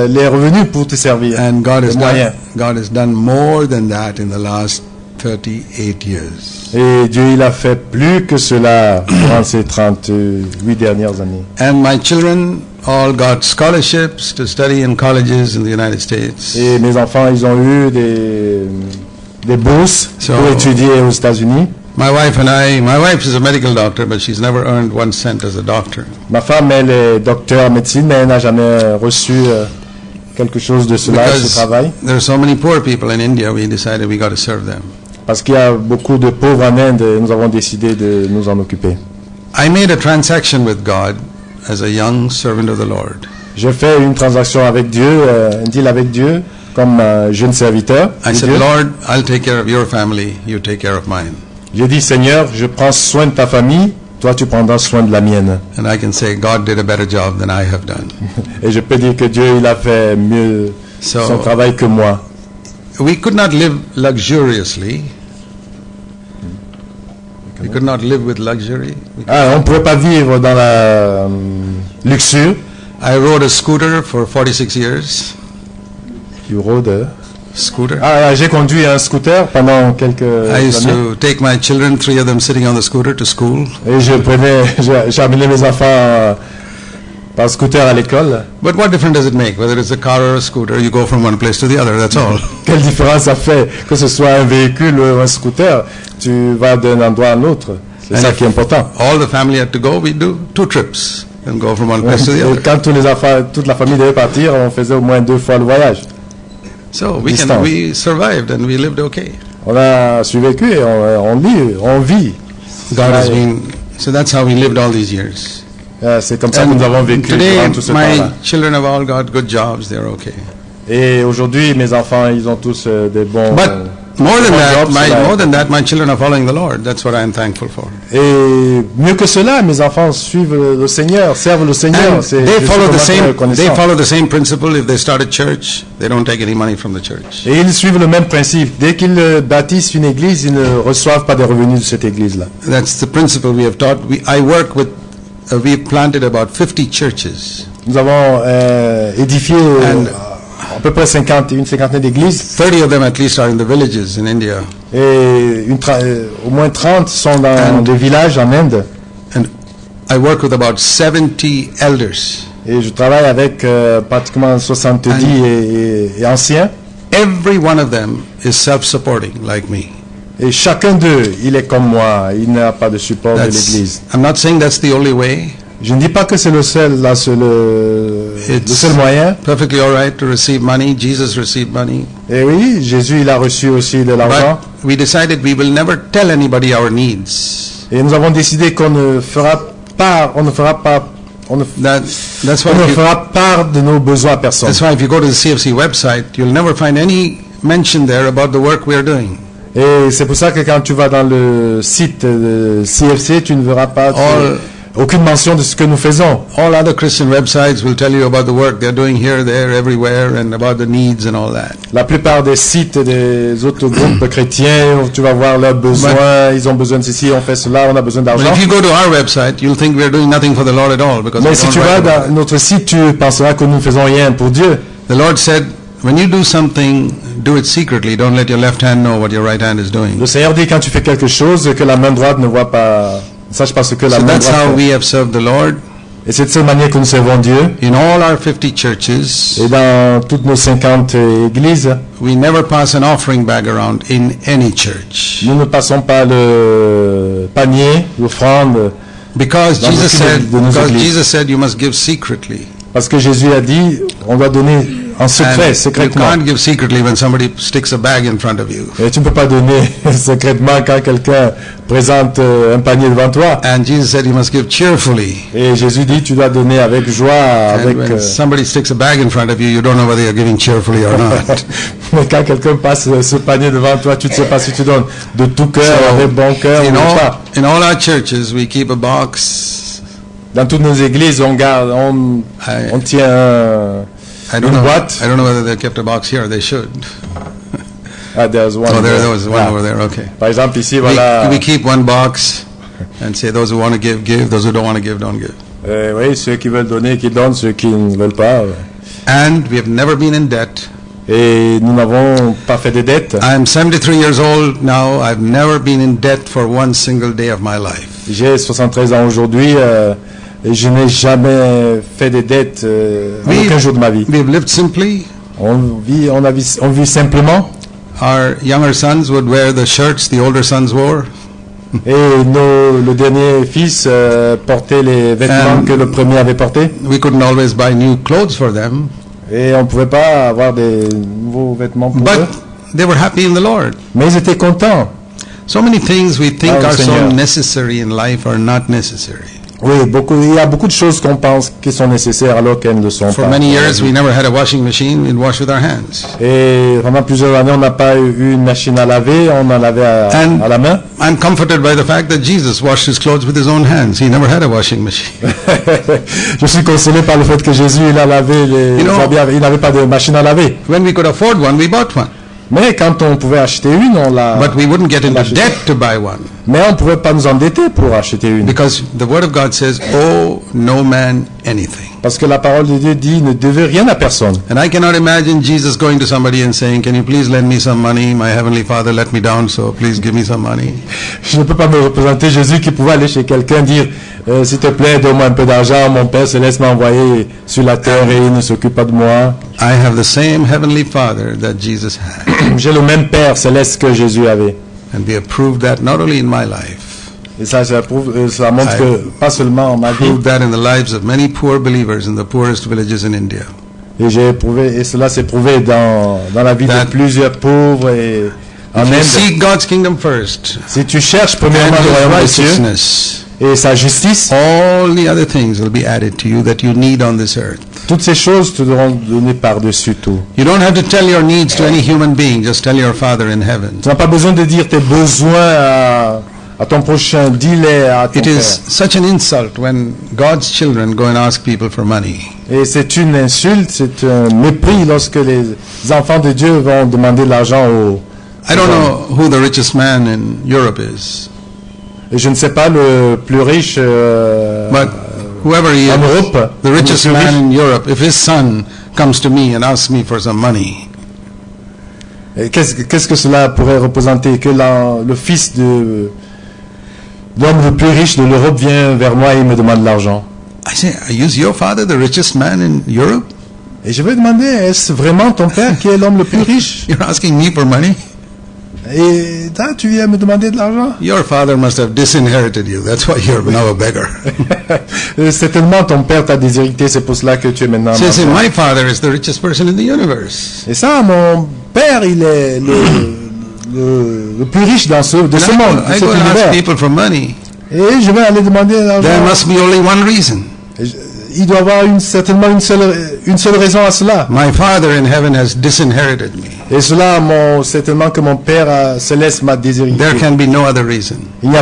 les revenus pour te servir. And Les moyens. God has done more than that in the last 38 years. Et Dieu, il a fait plus que cela durant ces 38 dernières années. And my children all got scholarships to study in colleges in the United States. Et mes enfants, ils ont eu des bourses So- pour étudier aux États-Unis. My wife is a medical doctor, but she's never earned 1 cent as a doctor. Ma femme, elle est docteur en médecine, mais elle n'a jamais reçu quelque chose de cela, ce Because travail. there are so many poor people in India, we decided we got to serve them. Parce qu'il y a beaucoup de pauvres en Inde et nous avons décidé de nous en occuper. I made a transaction with God as a young servant of the Lord. J'ai fait une transaction avec Dieu, un deal avec Dieu, comme jeune serviteur I de said, Dieu. Lord, I'll take care of your family, you take care of mine. J'ai dit, Seigneur, je prends soin de ta famille, toi tu prendras soin de la mienne. And I can say God did a better job than I have done. Et je peux dire que Dieu, il a fait mieux son So travail que moi. we could not live luxuriously. We could not live with luxury. On ne pouvait pas vivre dans la luxure. I rode a scooter for 46 years. Du road. Scooter. J'ai conduit un scooter pendant quelques I used années. to take my children, 3 of them sitting on the scooter, to school. Et j'ai amené mes enfants par scooter à l'école. But what difference does it make? Whether it's a car or a scooter, you go from one place to the other, that's all. Quelle différence ça fait que ce soit un véhicule ou un scooter? Tu vas d'un endroit à l'autre. C'est ça qui est important. All the family had to go, we do 2 trips and go from one place to the Et other. quand tous les enfants, toute la famille devait partir, on faisait au moins 2 fois le voyage. So Distance. we survived and we lived okay. On a survécu et on vit. God has been, so that's how we lived all these years. C'est comme ça que nous avons vécu Today, durant tout ce my temps-là. children have all got good jobs, they're okay. Et aujourd'hui, mes enfants, ils ont tous des bons... But more than bons that, jobs, là. more than that, my children are following the Lord. That's what I'm thankful for. Et mieux que cela, mes enfants suivent le Seigneur, servent le Seigneur. And Je they suis follow the vraiment same. reconnaissant. They follow the same principle. If they start a church, they don't take any money from the church. Et ils suivent le même principe. Dès qu'ils bâtissent une église, ils ne reçoivent pas de revenus de cette église-là. That's the principle we have taught. I work with. We've planted about 50 churches. Nous avons édifié à peu près une cinquantaine d'églises. 30 of them at least are in the villages in India. Et au moins 30 sont dans des villages en Inde. And I work with about 70 elders. Et je travaille avec pratiquement 70 et anciens. Every one of them is self-supporting like me. Et chacun d'eux, il est comme moi. Il n'a pas de support de l'église. I'm not saying that's the only way. Je ne dis pas que c'est le seul moyen. Perfectly all right to receive money. Jesus received money. Et oui, Jésus, il a reçu aussi de l'argent. But we decided we will never tell anybody our needs. Et nous avons décidé qu'on ne fera part de nos besoins à personne. That's why if you go to the CFC website, you'll never find any mention there about the work we are doing. Et c'est pour ça que quand tu vas dans le site de CFC, tu ne verras pas aucune mention de ce que nous faisons. All other Christian websites will tell you about the work they're doing here, there, everywhere, and about the needs and all that. La plupart des sites des autres groupes chrétiens, tu vas voir leurs besoins. Ils ont besoin de ceci, on fait cela, on a besoin d'argent. But if you go to our website, you'll think we're doing nothing for the Lord at all because. Mais si tu vas dans notre site, tu penseras que nous ne faisons rien pour Dieu. The Lord said, when you do something, do it secretly. Don't let your left hand know what your right hand is doing. Le Seigneur dit quand tu fais quelque chose que la main droite ne voit pas, sache pas ce que la main droite fait. That's how we have served the Lord. Et c'est de cette manière que nous servons Dieu. In all our 50 churches. Et dans toutes nos 50 églises. We never pass an offering bag around in any church. Nous ne passons pas le panier, l'offrande. Because Jesus said you must give secretly. Parce que Jésus a dit, on doit donner en secret, secrètement. You can't give secretly when somebody sticks a bag in front of you. Et tu ne peux pas donner secrètement quand quelqu'un présente un panier devant toi. And Jesus said you must give cheerfully. Et Jésus dit, tu dois donner avec joie, avec. When somebody sticks a bag in front of you, you don't know whether you're giving cheerfully or not. Mais quand quelqu'un passe ce panier devant toi, tu ne sais pas si tu donnes de tout cœur, avec bon cœur ou pas. In all our churches, we keep a box. Dans toutes nos églises, on tient une boîte. I don't know whether they kept a box here. They should. There's one. Oh, there was one over there. Okay. Par exemple, ici, voilà. We keep one box and say those who want to give. Those who don't want to give, don't give. Oui, ceux qui veulent donner, qui donnent, ceux qui ne veulent pas. And we have never been in debt. Et nous n'avons pas fait de dettes. I'm 73 years old now. I've never been in debt for one single day of my life. J'ai 73 ans aujourd'hui. Et je n'ai jamais fait de dettes aucun jour de ma vie. We've lived simply. On vit simplement. Our younger sons would wear the shirts the older sons wore. Et le dernier fils portait les vêtements que le premier avait portés. We couldn't always buy new clothes for them. Et on ne pouvait pas avoir des nouveaux vêtements pour eux. But they were happy in the Lord. Mais ils étaient contents. So many things we think are so necessary in life are not necessary. Oui, il y a beaucoup de choses qu'on pense qui sont nécessaires alors qu'elles ne le sont pas. For many years, we never had a washing machine. We'd wash with our hands. Et pendant plusieurs années, on n'a pas eu une machine à laver. On en lavait à la main. I'm comforted by the fact that Jesus washed his clothes with his own hands. He never had a washing machine. Je suis consolé par le fait que Jésus il a lavé les habits. Il n'avait pas de machine à laver. When we could afford one, we bought one. Mais quand on pouvait acheter une, on l'a. But we wouldn't get into debt to buy one. Mais on ne pouvait pas nous endetter pour acheter une. Because the Word of God says, "Owe no man anything." Parce que la parole de Dieu dit, ne devez rien à personne. And I cannot imagine Jesus going to somebody and saying, "Can you please lend me some money? My heavenly Father let me down, so please give me some money." Je ne peux pas me représenter Jésus qui pouvait aller chez quelqu'un dire, s'il te plaît, donne-moi un peu d'argent, mon Père Céleste m'a envoyé sur la terre et il ne s'occupe pas de moi. I have the same heavenly Father that Jesus had. J'ai le même Père Céleste que Jésus avait. And we have proved that not only in my life. Et ça montre que pas seulement ma vie. Proved that in the lives of many poor believers in the poorest villages in India. Et cela s'est prouvé dans la vie de plusieurs pauvres et en Inde. Seek God's kingdom first. Si tu cherches premièrement le royaume des cieux et sa justice, all the other things will be added to you that you need on this earth. Toutes ces choses te seront données par-dessus tout. You don't have to tell your needs to any human being. Just tell your Father in heaven. Tu n'as pas besoin de dire tes besoins à ton prochain, dis-les à ton It Père. is such an insult when God's children go and ask people for money. Et c'est une insulte, c'est un mépris lorsque les enfants de Dieu vont demander de l'argent aux I don't know who the richest man in Europe is, Et je ne sais pas le plus riche but whoever he en is, Europe, the richest le plus man riche. in Europe, if his son comes to me and asks me for some money, Et qu'est-ce que cela pourrait représenter? Que le fils de l'homme le plus riche de l'Europe vient vers moi et il me demande de l'argent. I say, is your father the richest man in Europe? Et je vais demander, est-ce vraiment ton père qui est l'homme le plus riche? You're asking me for money? Et là, tu viens me demander de l'argent? Your father must have disinherited you. That's why you're now a beggar. Certainement, ton père t'a déshérité, c'est pour cela que tu es maintenant. So I say, mendiant. my father is the richest person in the universe. Et ça, mon père, il est le plus riche de ce And monde, de I cet go and ask univers. people for money. Et je vais aller demander de There l'argent. must be only one reason. Il doit y avoir certainement une seule raison à cela. My father in heaven has disinherited me. Et cela, certainement que mon père céleste m'a déshérité. There can be no other reason. Il n'y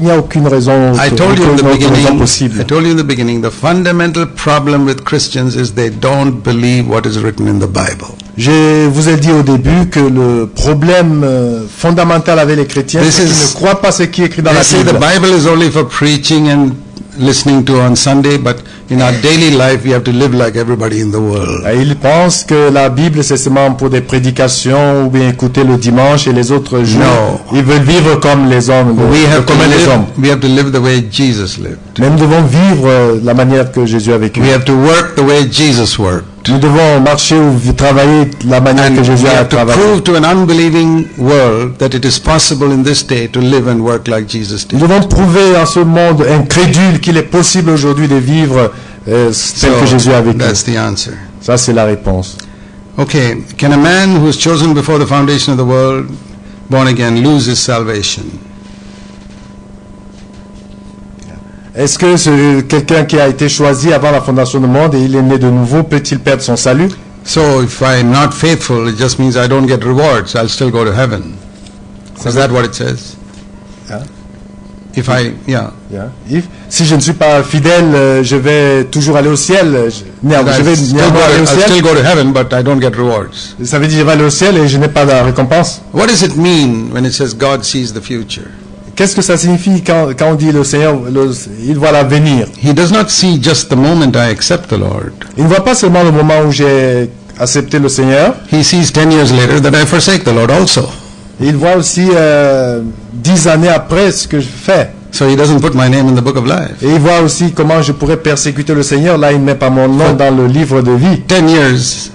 a aucune raison, I told you in the aucune raison beginning, possible. I told you in the beginning, the fundamental problem with Christians is they don't believe what is written in the Bible. Je vous ai dit au début que le problème fondamental avec les chrétiens, This c'est qu'ils is- ne croient pas ce qui est écrit dans They la say the Bible. Bible is only for preaching and listening to on Sunday, but in our daily life we have to live like everybody in the world. Et ils pensent que la Bible c'est seulement pour des prédications ou bien écouter le dimanche et les autres jours. No. Ils veulent vivre comme les hommes, comme les hommes. We have to live the way Jesus lived. Mais nous devons vivre la manière que Jésus a vécu. We have to work the way Jesus worked. Nous devons marcher ou travailler la manière And que we Jésus a have to travaillé. prove to an unbelieving world that it is possible in this day to live and work like Jesus Nous did. devons prouver à ce monde incrédule qu'il est possible aujourd'hui de vivre tel que Jésus a vécu. That's the answer. Ça, c'est la réponse. Okay, can a man who was chosen before the foundation of the world, born again, lose his salvation? Est-ce que quelqu'un qui a été choisi avant la fondation du monde et il est né de nouveau, peut-il perdre son salut? So if I'm not faithful, it just means I don't get rewards. I'll still go to heaven. Is that what it says? Yeah. If I, yeah. Si je ne suis pas fidèle, je vais toujours aller au ciel. Je vais néanmoins aller au I'll still ciel. go to heaven, but I don't get rewards. Ça veut dire je vais aller au ciel et je n'ai pas la récompense. What does it mean when it says God sees the future? Qu'est-ce que ça signifie quand on dit le Seigneur, il voit l'avenir? He does not see just the moment I accept the Lord. Il ne voit pas seulement le moment où j'ai accepté le Seigneur, He sees 10 years later that I forsake the Lord also. il voit aussi 10 années après ce que je fais. So he doesn't put my name in the book of life. Et il voit aussi comment je pourrais persécuter le Seigneur. Là, il ne met pas mon nom dans le livre de vie. 10 years,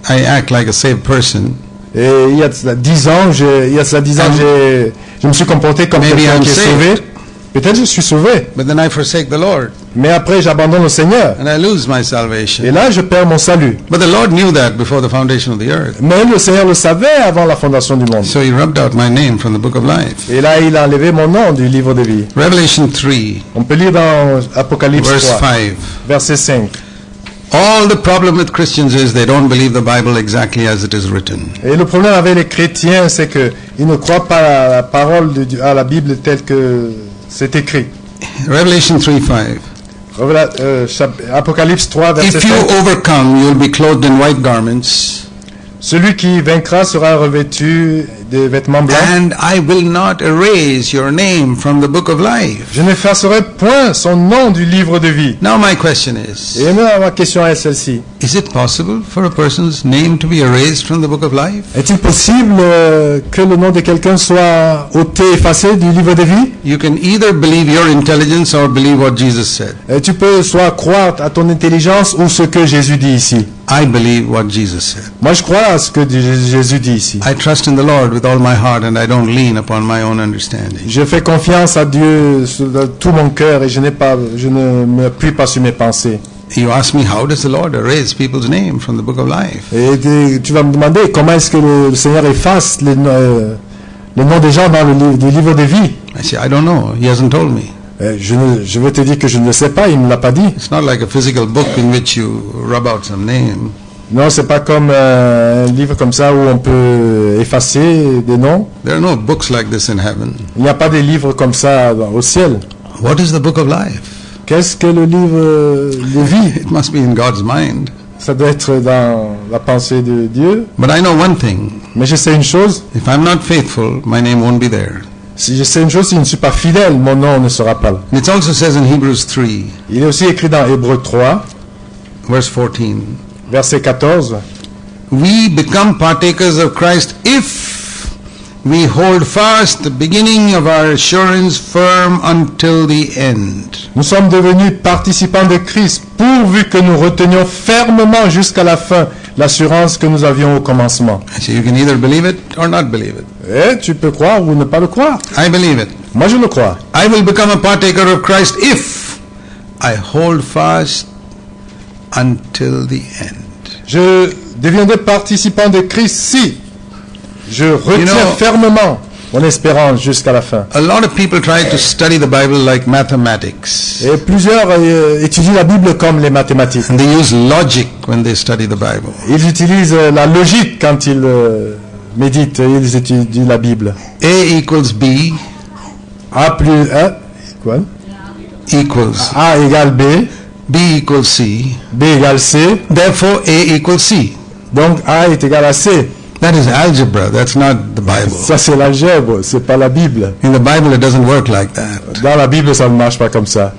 I act like a saved person. Et il y a de cela 10 ans, je me suis comporté comme Maybe quelqu'un I'm qui est saved. sauvé. Peut-être je suis sauvé, But then I forsake the Lord mais après j'abandonne le Seigneur. and I lose my salvation. Et là, je perds mon salut. But the Lord knew that before the foundation of the earth. Mais le Seigneur le savait avant la fondation du monde. So he rubbed out my name from the book of life. Et là, il a enlevé mon nom du livre de vie. Revelation 3, On peut lire dans Apocalypse verse 3, 5. verset 5. All the problem with Christians is they don't believe the Bible exactly as it is written. Et le problème avec les chrétiens, c'est qu'ils ne croient pas à la parole de Dieu, à la Bible telle que c'est écrit. Revelation 3:5. Apocalypse 3, verset If you 5. overcome, you will be clothed in white garments, Celui qui vaincra sera revêtu de vêtements blancs. and I will not erase your name from the book of life. Je n'effacerai point son nom du livre de vie. Now my question is, Et ma question est celle-ci. is it possible for a person's name to be erased from the book of life? Est-il possible que le nom de quelqu'un soit ôté, effacé du livre de vie? You can either believe your intelligence or believe what Jesus said. Et tu peux soit croire à ton intelligence ou ce que Jésus dit ici. I believe what Jesus said. Moi, je crois à ce que Jésus dit ici. I trust in the Lord with all my heart and I don't lean upon my own understanding. Je fais confiance à Dieu de tout mon cœur et je ne m'appuie pas sur mes pensées. You ask me, how does the Lord erase people's name from the book of life? Et tu vas me demander comment est-ce que le Seigneur efface le nom des gens dans le livre de vie. I say, I don't know. He hasn't told me. Je veux te dire que je ne le sais pas, il ne me l'a pas dit. It's not like a physical book in which you rub out some name. Non, c'est pas comme un livre comme ça où on peut effacer des noms. There are no books like this in heaven. Il n'y a pas des livres comme ça au ciel. What is the book of life? Qu'est-ce que le livre de vie? It must be in God's mind. Ça doit être dans la pensée de Dieu. But I know one thing. Mais je sais une chose. If I'm not faithful, my name won't be there. Si je sais une chose, si je ne suis pas fidèle, mon nom ne sera pas là. It also says in Hebrews 3, Il est aussi écrit dans Hébreux 3, verse 14, verset 14. we become partakers of Christ if we hold fast the beginning of our assurance firm until the end. Nous sommes devenus participants de Christ pourvu que nous retenions fermement jusqu'à la fin l'assurance que nous avions au commencement. So you can either believe it or not believe it. Et tu peux croire ou ne pas le croire. I believe it. Moi, je le crois. I will become a partaker of Christ if I hold fast until the end. Je deviendrai participant de Christ si je retiens fermement mon espérance jusqu'à la fin. A lot of people try to study the Bible like mathematics. Et plusieurs étudient la Bible comme les mathématiques. And they use logic when they study the Bible. Ils utilisent la logique quand ils méditent, ils étudient la Bible. A equals B A plus quoi? equals A égale B, B equals C. B égale C, Therefore, A equals C. donc A est égal à C. That is algebra. That's not the Bible. Ça c'est l'algèbre, c'est pas la Bible. In the Bible, it doesn't work like that. Dans la Bible, ça ne marche pas comme ça.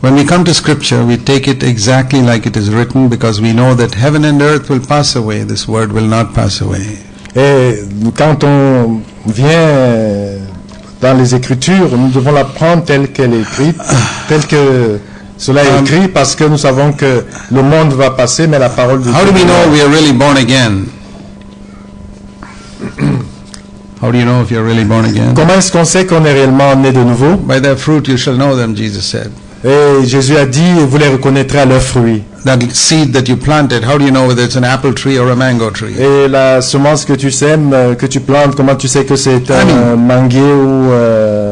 When we come to Scripture, we take it exactly like it is written because we know that heaven and earth will pass away. This word will not pass away. Et quand on vient dans les Écritures, nous devons la prendre telle qu'elle est écrite, telle que cela est écrit, parce que nous savons que le monde va passer, mais la parole de Dieu. How do we know we are really born again? How do you know if you're really born again? Comment est-ce qu'on sait qu'on est réellement né de nouveau? By their fruit you shall know them, Jesus said. Et Jésus a dit, vous les reconnaîtrez à leurs fruits. That seed that you planted, how do you know whether it's an apple tree or a mango tree? Et la semence que tu sèmes, que tu plantes, comment tu sais que c'est un manguier ou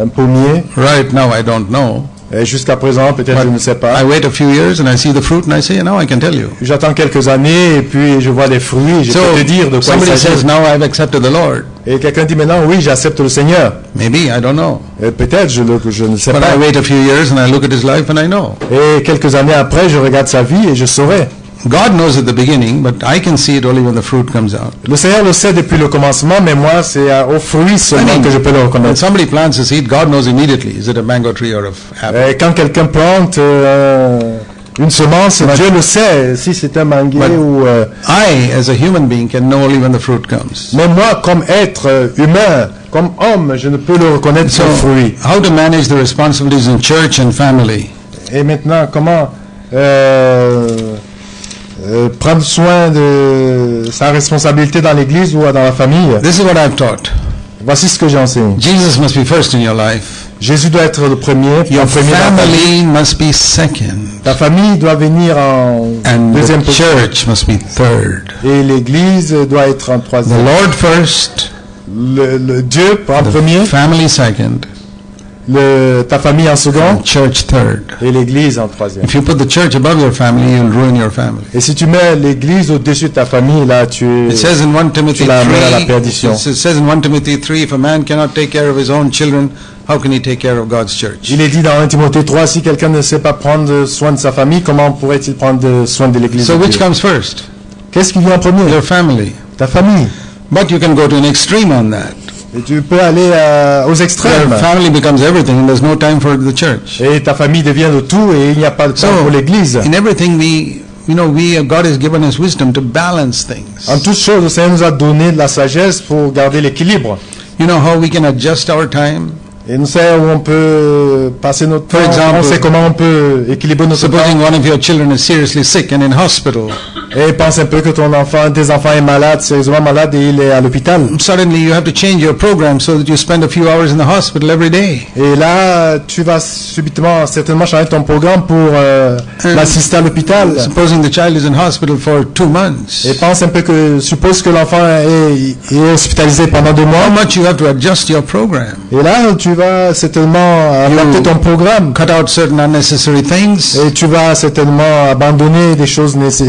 un pommier? Right now I don't know. Et jusqu'à présent, peut-être je ne sais pas. I wait a few years and I see the fruit and I say, now I can tell you. J'attends quelques années et puis je vois les fruits et je peux te dire de quoi il somebody says, s'agit. now I've accepted the Lord. Et quelqu'un dit maintenant, oui, j'accepte le Seigneur. Maybe, I don't know. Et peut-être, je ne sais But pas. I wait a few years and I look at his life and I know. Et quelques années après, je regarde sa vie et je saurai. God knows at the beginning, but I can see it only when the fruit comes out. Le Seigneur le sait depuis le commencement, mais moi, c'est aux fruits seulement que je peux le When reconnaître. somebody plants a seed, God knows immediately. Is it a mango tree or a apple? Et quand quelqu'un plante une semence, Dieu le sait, si c'est un manguier ou... I, as a human being, can know only when the fruit comes. Mais moi, comme être humain, comme homme, je ne peux le reconnaître So, sans fruit. how to manage the responsibilities in church and family? Et maintenant, comment prendre soin de sa responsabilité dans l'église ou dans la famille? This is what I've taught. Voici ce que j'ai enseigné. Jesus must be first in your life. Jésus doit être le premier, Your en premier dans ta vie. family must be second. Ta famille doit venir en And deuxième the position. church must be third. Et l'église doit être en The troisième. Lord first, Le Dieu en the premier, family second, ta famille en second and church third. et l'église en troisième. If you put the church above your family, you'll ruin your family. Et si tu mets l'église au-dessus de ta famille, là, It says in 1 Timothy tu la mets à la 3, perdition. it says in 1 Timothy 3, if a man cannot take care of his own children, how can he take care of God's church? Il est dit dans 1 Timothée 3, si quelqu'un ne sait pas prendre soin de sa famille, comment pourrait-il prendre soin de l'église? So de which Dieu? comes first? Qu'est-ce qui vient en premier? Your family. Ta famille. But you can go to an extreme on that. Et tu peux aller aux extrêmes. Your family becomes everything and there's no time for the church. Et ta famille devient de tout et il n'y a pas de temps pour l'église. In everything God has given us wisdom to balance things. En toutes choses, le Seigneur nous a donné de la sagesse pour garder l'équilibre. You know how we can adjust our time? Et nous savons où on peut passer notre temps. For example, On sait comment on peut équilibrer notre temps. Supposing one of your children is seriously sick and in hospital. Et pense un peu que tes enfants est malade, sérieusement malade et il est à l'hôpital. Suddenly you have to change your program so that you spend a few hours in the hospital every day. Et là, tu vas subitement, certainement changer ton programme pour l'assister à l'hôpital. Supposing the child is in hospital for 2 months. Et pense un peu que, suppose que l'enfant est hospitalisé pendant 2 mois. How much you have to adjust your program. Et là, tu vas certainement adapter ton programme. Cut out certain unnecessary things. Et tu vas certainement abandonner des choses qui ne sont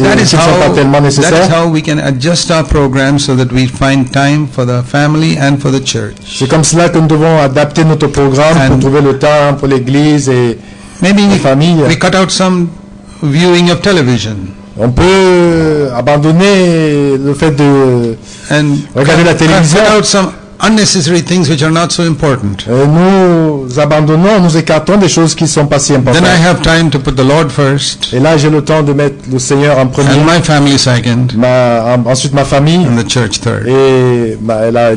pas tellement nécessaires. That is how we can adjust our program so that we find time for the family and for the church. C'est comme cela que nous devons adapter notre programme pour trouver le temps pour l'église et la famille. We cut out some viewing of television. On peut abandonner le fait de regarder la télévision. Cut out some unnecessary things which are not so important. Nous écartons des choses qui ne sont pas si importantes. Then I have time to put the Lord first. Et là, j'ai le temps de mettre le Seigneur en premier. And my family second. Ensuite ma famille. And the church third. Et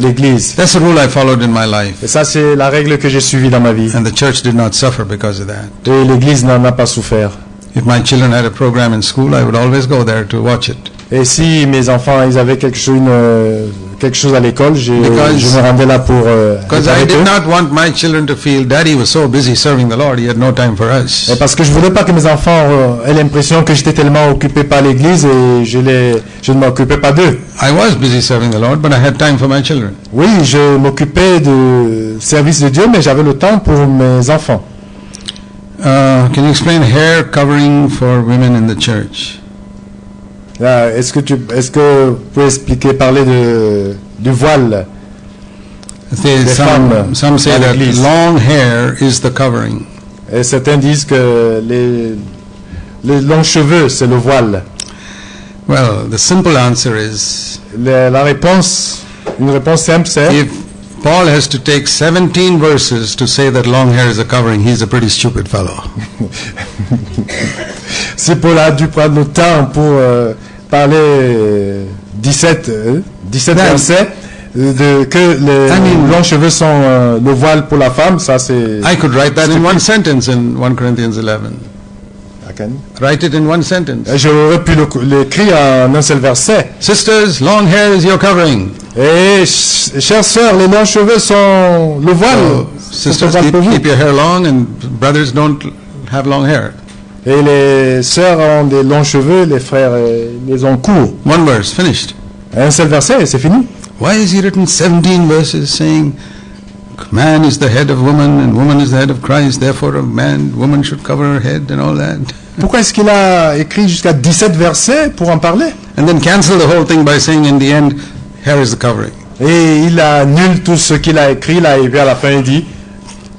l'église. That's the rule I followed in my life. Et ça, c'est la règle que j'ai suivie dans ma vie. And the church did not suffer because of that. Et l'église n'en a pas souffert. If my children had a program in school, I would always go there to watch it. Et si mes enfants ils avaient quelque chose à l'école, je me rendais là pour because I did not want my children to feel Daddy was so busy serving the Lord, he had no time for us. Et parce que je voulais pas que mes enfants aient l'impression que j'étais tellement occupé par l'église et je ne m'occupais pas d'eux. I was busy serving the Lord, but I had time for my children. Oui, je m'occupais du service de Dieu, mais j'avais le temps pour mes enfants. Can you explain hair covering for women in the church? Est-ce que vous pouvez parler du voile des femmes? Some say that long hair is the covering. Et certains disent que les longs cheveux c'est le voile. Well, the simple answer is une réponse simple c'est if Paul has to take 17 verses to say that long hair is a covering, he's a pretty stupid fellow. Si Paul a dû prendre le temps pour parler 17 versets que les longs cheveux sont le voile pour la femme, ça c'est... I could write that in one sentence in 1 Corinthians 11. Write it in one sentence. J'aurais pu l'écrire en un seul verset. Sisters, long hair is your covering. Et chères sœurs, les longs cheveux sont le voile. Sisters, keep your hair long, and brothers don't have long hair. Et les sœurs ont des longs cheveux, les frères les ont courts. One verse, finished. Un seul verset, c'est fini. Why is he written 17 verses saying man is the head of woman and woman is the head of Christ, therefore woman should cover her head and all that? Pourquoi est-ce qu'il a écrit jusqu'à 17 versets pour en parler? And then cancel the whole thing by saying in the end, hair is the covering. Et il annule tout ce qu'il a écrit là et puis à la fin il dit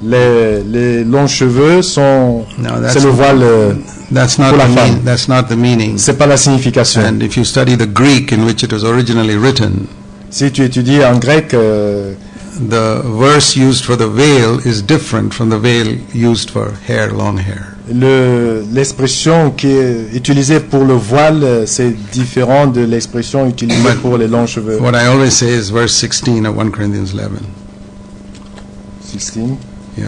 les longs cheveux sont c'est le voile pour la femme. That's not the meaning. C'est pas la signification. And if you study the Greek in which it was originally written, si tu étudies en grec the verse used for the veil is different from the veil used for hair, long hair. L'expression qui est utilisée pour le voile, c'est différent de l'expression utilisée pour les longs cheveux. What I always say is verse 16 of 1 Corinthians 11. 16? Yeah.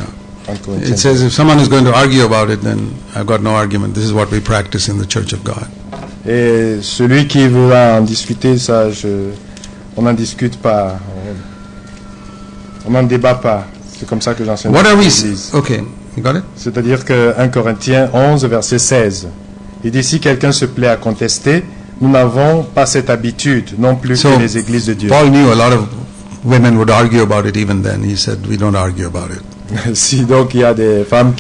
It says if someone is going to argue about it, then I've got no argument. This is what we practice in the Church of God. Et celui qui veut en discuter, ça, on n'en discute pas. On n'en débat pas. C'est comme ça que j'enseigne. What are we? Okay. You got it? C'est-à-dire que 1 Corinthiens 11, verset 16. Il dit, si quelqu'un se plaît à contester, nous n'avons pas cette habitude, non plus que les églises de Dieu. Paul knew a lot of women would argue about it even then. He said, we don't argue about it. Si donc il y a des femmes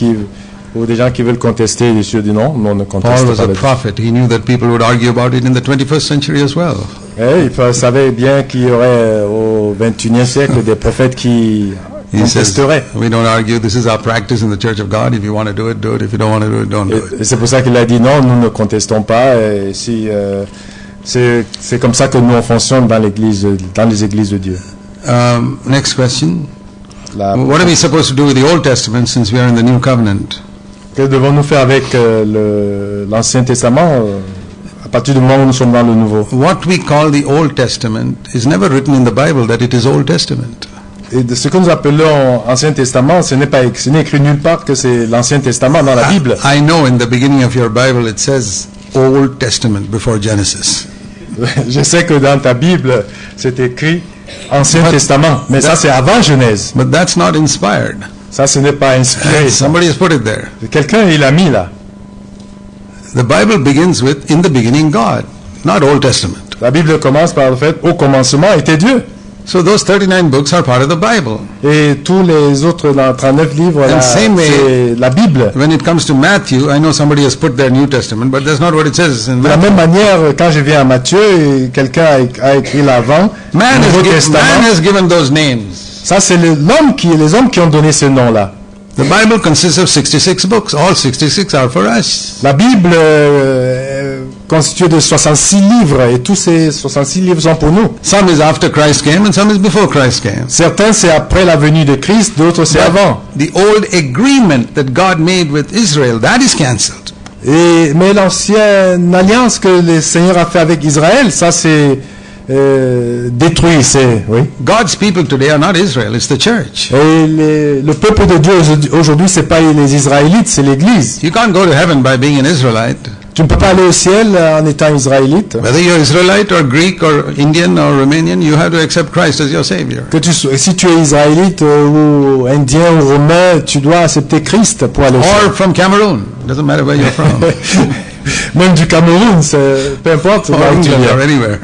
ou des gens qui veulent contester, Jésus dit non, on ne conteste pas. Paul was a prophet. He knew that people would argue about it in the 21st century as well. Et il savait bien qu'il y aurait au 21e siècle des prophètes qui contesteraient. We don't argue. This is our practice in the Church of God. If you want to do it, do it. If you don't want to do it, don't do it. Et c'est pour ça qu'il a dit non, nous ne contestons pas. Et si c'est comme ça que nous on fonctionne dans les églises de Dieu. Next question. What are we supposed to do with the Old Testament since we are in the New Covenant? Que devons-nous faire avec l'Ancien Testament à partir du moment où nous sommes dans le Nouveau? What we call the Old Testament is never written in the Bible that it is Old Testament. Et de ce que nous appelons Ancien Testament, ce n'est écrit nulle part que c'est l'Ancien Testament dans la Bible. I know in the beginning of your Bible it says Old Testament before Genesis. Je sais que dans ta Bible, c'est écrit Ancien Testament, mais ça c'est avant Genèse. But that's not inspired. Ça, ce n'est pas inspiré. Somebody has put it there. Quelqu'un, il l'a mis là. The Bible begins with, in the beginning, God, not Old Testament. La Bible commence par le fait, au commencement était Dieu. So those 39 books are part of the Bible. Et tous les autres dans 39 livres, là, same way- c'est la Bible. When it comes to Matthew, I know somebody has put their New Testament, but that's not what it says in De la Matthew. même manière, quand je viens à Matthieu, et quelqu'un a écrit l'avant, Man le Nouveau man Testament. has given those names. Ça, c'est les hommes qui ont donné ce nom-là. The Bible consists of 66 books. All 66 are for us. La Bible constituée de 66 livres, et tous ces 66 livres sont pour nous. Some is after Christ came and some is before Christ came. Certains, c'est après la venue de Christ, d'autres, c'est avant. The old agreement that God made with Israel, that is cancelled. Mais l'ancienne alliance que le Seigneur a fait avec Israël, ça c'est détruit. Oui. God's people today are not Israel, it's the church. Et le peuple de Dieu aujourd'hui, c'est pas les Israélites, c'est l'Église. You can't go to heaven by being an Israelite. Tu ne peux pas aller au ciel en étant israélite. Whether you're Israelite or Greek or Indian or Romanian, you have to accept Christ as your Savior. Si tu es israélite ou indien ou romain, tu dois accepter Christ pour aller au ciel. Or from Cameroon, doesn't matter where you're from. Même du Cameroun, peu importe. Or là où tu England or viens. anywhere.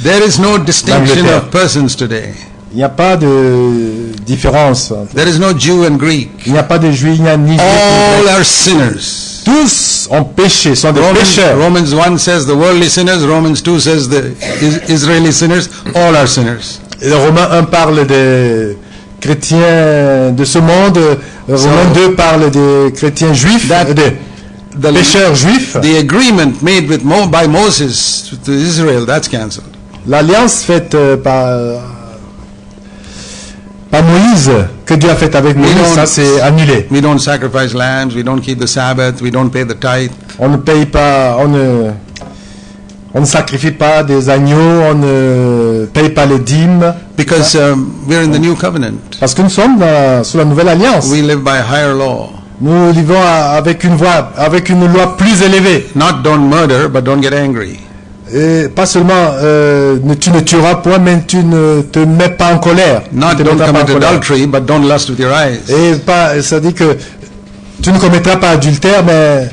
There is no distinction L'Angleterre. of persons today. Il n'y a pas de différence. There is no Jew and Greek. Il n'y a pas de juifs, il n'y a ni juifs ni All grecs. are sinners. Tous ont péché, sont des pécheurs. Romans 1 says the worldly sinners, Romans 2 says the Israeli sinners, all are sinners. Et le Romain 1 parle des chrétiens de ce monde, Romain 2 parle des chrétiens juifs, des pécheurs juifs. The agreement made with by Moses to Israel, that's cancelled. L'alliance faite par Moïse, que Dieu a faite avec Moïse, don't- ça c'est annulé. We don't sacrifice lambs, we don't keep the Sabbath, we don't pay the tithe. On ne paye pas, on ne sacrifie pas des agneaux, on ne paye pas les dîmes, Because we're in the new covenant. parce que nous sommes sous la nouvelle alliance. We live by higher law. Nous vivons avec une loi plus élevée. Not don't murder, but don't get angry. Et pas seulement tu ne tueras point, mais tu ne te mets pas en colère. Not Tu te don't mettras pas en commit colère. adultery, but don't lust with your eyes. Et pas, ça dit que tu ne commettras pas adultère, mais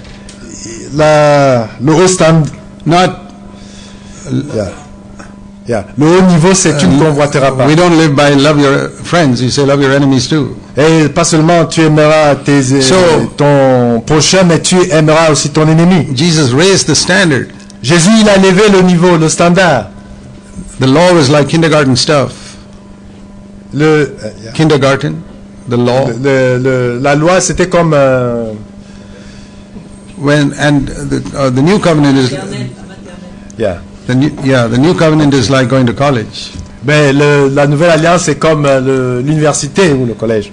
le haut stand, Not le haut niveau, c'est tu ne convoiteras pas. we don't live by love your friends. You say love your enemies too. Et pas seulement tu aimeras ton prochain, mais tu aimeras aussi ton ennemi. Jesus raised the standard. Jésus, il a levé le niveau, le standard. The law was like kindergarten stuff. Kindergarten, the law. La loi, c'était comme The new covenant is the new covenant is like going to college. ben, la nouvelle alliance, c'est comme l'université ou le collège.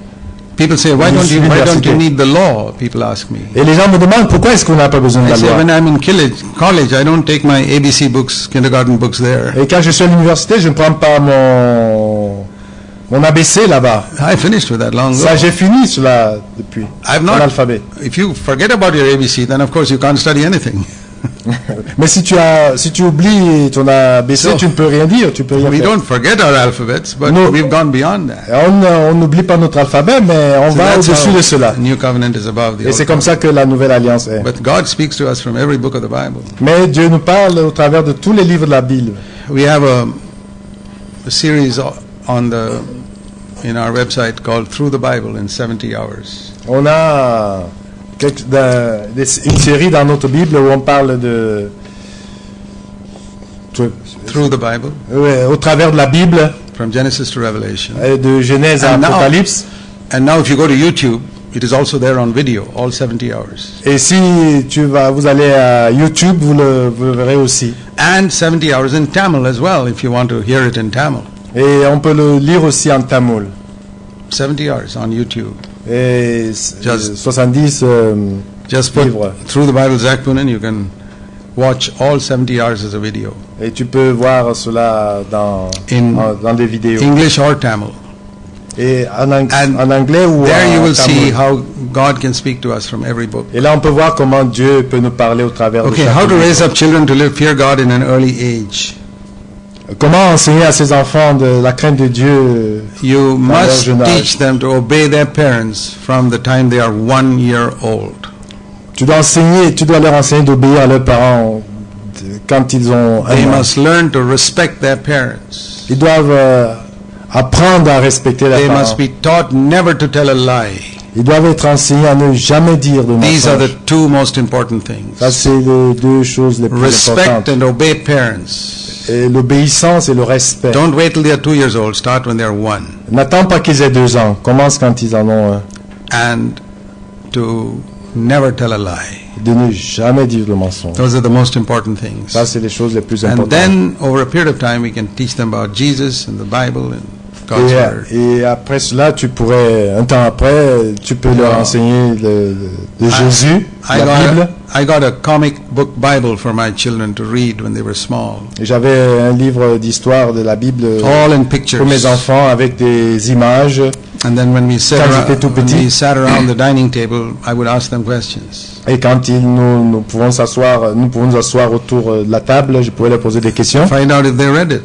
People say, why don't you need the law? People ask me. Et les gens me demandent pourquoi est-ce qu'on n'a pas besoin de I la say, loi. when I'm in college, I don't take my ABC books, kindergarten books there. Et quand je suis à l'université, je ne prends pas mon ABC là-bas. I finished with that long ago. Ça, j'ai fini cela depuis. I've Mon not. alphabet. If you forget about your ABC, then of course you can't study anything. Mais si tu oublies ton ABC, So, tu ne peux rien dire, tu peux rien We faire. don't forget our alphabets, but No. we've gone beyond that. On n'oublie pas notre alphabet, mais on So va that's au-dessus how de cela. the new covenant is above the Et old c'est comme covenant. ça que la nouvelle alliance est. But God speaks to us from every book of the Bible. Mais Dieu nous parle au travers de tous les livres de la Bible. We have a series in our website called Through the Bible in 70 Hours. On a une série dans notre Bible où on parle de Through the Bible, au travers de la Bible, from Genesis to Revelation. de Genèse à And now- Apocalypse. And now if you go to YouTube, it is also there on video, all 70 hours. Et si vous allez à YouTube, vous le verrez aussi. And 70 hours in Tamil as well, if you want to hear it in Tamil. Et on peut le lire aussi en tamoul. 70 hours on YouTube. Et Just- 70 Just put livres. Through the Bible Zach Poonen, you can watch all 70 hours as a video. Et tu peux voir cela dans des vidéos. English or Tamil. Et en And anglais ou there you en will see tamoul. how God can speak to us from every book. Et là, on peut voir comment Dieu peut nous parler au travers de Okay, chaque how to livre. raise up children to live fear God in an early age. Comment enseigner à ses enfants de la crainte de Dieu. You leur must jeune âge. teach them to obey their parents from the time they are 1 year old. Tu dois leur enseigner d'obéir à leurs parents quand ils ont They un an. must learn to respect their parents. Ils doivent apprendre à respecter leurs They parents. must be taught never to tell a lie. Ils doivent être enseignés à ne jamais dire de These are mensonges. the two most important things. Ça, c'est les deux choses les plus Respect importantes. and obey parents. Et l'obéissance et le respect. Don't wait till they are 2 years old. Start when they are 1. N'attends pas qu'ils aient 2 ans. Commence quand ils en ont un. And to never tell a lie. De ne jamais dire le mensonge. Those are the most important things. Ça, c'est les choses les plus And importantes. then, over a period of time, we can teach them about Jesus and the Bible and God's Word. Et après cela, un temps après, tu peux leur Ah. enseigner de Jésus, la Bible. I got a comic book Bible for my children to read when they were small. Et j'avais un livre d'histoire de la Bible All in pictures. pour mes enfants avec des images. And then when we Quand j'étais tout petit. sat around the dining table, I would ask them questions. Et quand nous pouvons nous asseoir autour de la table, je pouvais leur poser des questions Find out if they read it.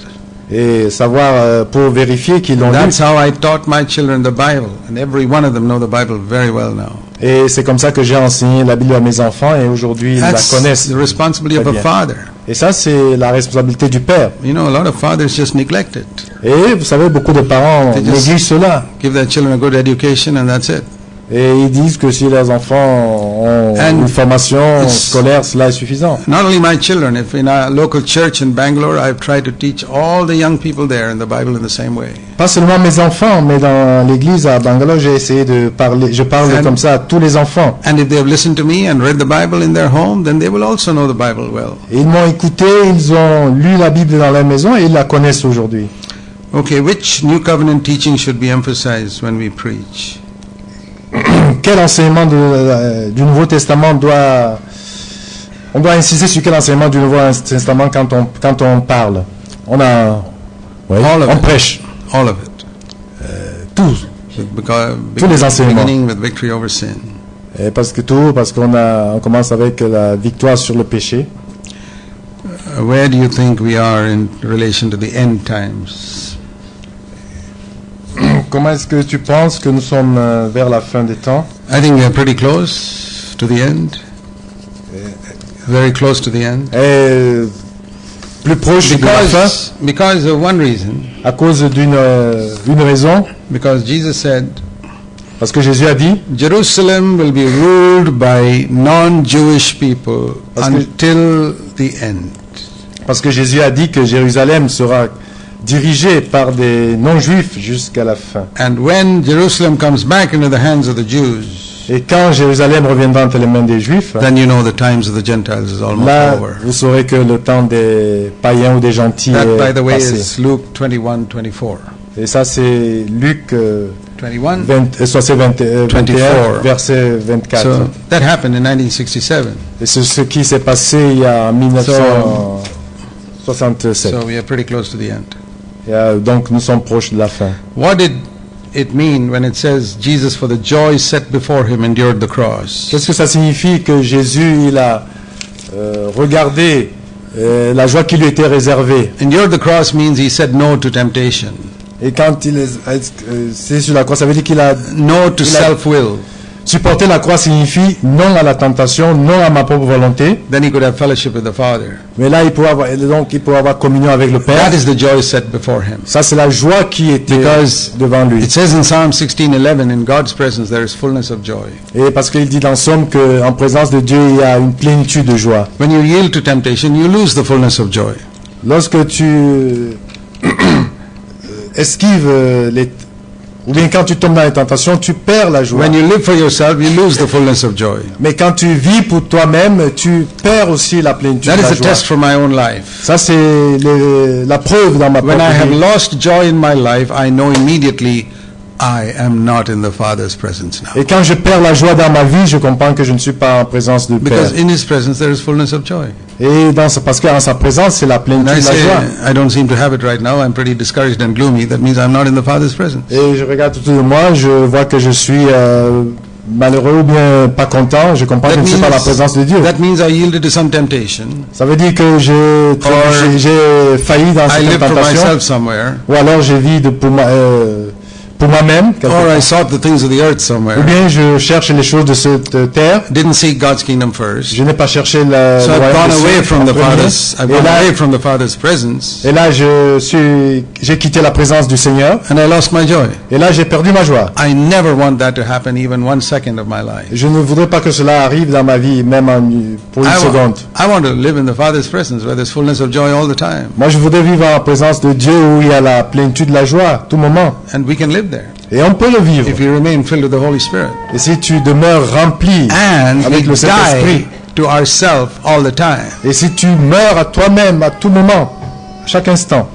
et savoir pour vérifier qu'ils l'ont lu. That's how I taught my children the Bible. And every one of them know the Bible very well now. Et c'est comme ça que j'ai enseigné la Bible à mes enfants et aujourd'hui ils la That's connaissent. the responsibility of Très a bien. father. Et ça, c'est la responsabilité du père. You know, a lot of fathers just neglect it. Et vous savez, beaucoup de parents They just- négligent cela. Give their children a good education and that's it. Et ils disent que si leurs enfants ont And une formation it's- scolaire, cela est suffisant. Not only my children, if in our local church in Bangalore, I've tried to teach all the young people there in the Bible in the same way. Pas seulement mes enfants, mais dans l'église à Bangalore, j'ai essayé de parler, je parle And- comme ça à tous les enfants. And if they have listened to me and read the Bible in their home, then they will also know the Bible well. Et ils m'ont écouté, ils ont lu la Bible dans leur maison et ils la connaissent aujourd'hui. Okay, which New Covenant teaching should be emphasized when we preach? Quel enseignement du Nouveau Testament on doit insister sur quel enseignement du Nouveau Testament quand on parle? Oui, All of on it. prêche. All of it. Tous. Because Tous les enseignements. beginning with victory over sin. Et parce qu'on commence avec la victoire sur le péché. Where do you think we are in relation to the end times? Comment est-ce que tu penses que nous sommes vers la fin des temps? I think we are pretty close to the end. Very close to the end. Et plus proche de la fin, Because of one reason. à cause d'une raison, Because Jesus said, parce que Jésus a dit, Jerusalem will be ruled by non-Jewish people Parce que- until the end. parce que Jésus a dit que Jérusalem sera dirigée par des non-juifs jusqu'à la fin. And when Jerusalem comes back into the hands of the Jews, Et quand Jérusalem reviendra entre les mains des Juifs, then you know the times of the Gentiles is almost là, over. vous saurez que le temps des païens ou des gentils That, by est the way, passé. is Luke 21:24. Et ça, c'est Luc 21. 21, 24. verset 24. So that happened in 1967. Et c'est ce qui s'est passé il y a en 1967. So we are pretty close to the end. Donc nous sommes proches de la fin. What did it mean when it says Jesus, for the joy set before him, endured the cross? Qu'est-ce que ça signifie que Jésus il a regardé la joie qui lui était réservée? Endured the cross means he said no to temptation, Et quand c'est sur la croix, ça veut dire qu'il a no to Il a- self-will. supporté la croix signifie non à la tentation, non à ma propre volonté. Then he could have fellowship with the Father. Mais là, il peut avoir communion avec le Père. That is the joy set before him. Ça, c'est la joie qui était Because devant lui. It says in Psalm 16:11, in God's presence there is fullness of joy. Et parce qu'il dit dans Somme qu'en présence de Dieu, il y a une plénitude de joie. When you yield to temptation, you lose the fullness of joy. Lorsque tu esquives ou bien quand tu tombes dans les tentations, tu perds la joie. When you live for yourself, you lose the fullness of joy. Mais quand tu vis pour toi-même, tu perds aussi la plénitude That de is la a joie. test for my own life. Ça, c'est la preuve dans ma When propre I have vie. lost joy in my life, I know immediately I am not in the Father's presence now. Et quand je perds la joie dans ma vie, je comprends que je ne suis pas en présence du Père. Because in His presence there is fullness of joy. Et parce qu'en sa présence, c'est la And plénitude I de la say, joie. I don't seem to have it right now. I'm pretty discouraged and gloomy. That means I'm not in the Father's presence. Et je regarde autour de moi, je vois que je suis malheureux ou bien pas content. Je comprends que je ne suis pas en la présence de Dieu. That means I yielded to some temptation. Ça veut dire que j'ai failli dans I cette lived for tentation. myself somewhere. Ou alors je vis pour moi-même. quelque Or part. I sought the things of the earth Ou somewhere. bien je cherche les choses de cette terre. Didn't seek God's kingdom first. Je n'ai pas cherché le So I've royaume gone des away cieux from en the premier. Father's. I've gone away from the Father's presence. Et là, j'ai quitté la présence du Seigneur. And I lost my joy. Et là, j'ai perdu ma joie. I never want that to happen even 1 second of my life. Je ne voudrais pas que cela arrive dans ma vie, même pour une seconde. I want to live in the Father's presence where there's fullness of joy all the time. Moi, je voudrais vivre en présence de Dieu où il y a la plénitude de la joie, à tout moment. And we can live there Et on peut le vivre. if you remain filled with the Holy Spirit. Et si tu demeures rempli And we avec le Saint-Esprit, die to ourselves all the time. et si tu meurs à toi-même à tout moment, à chaque instant,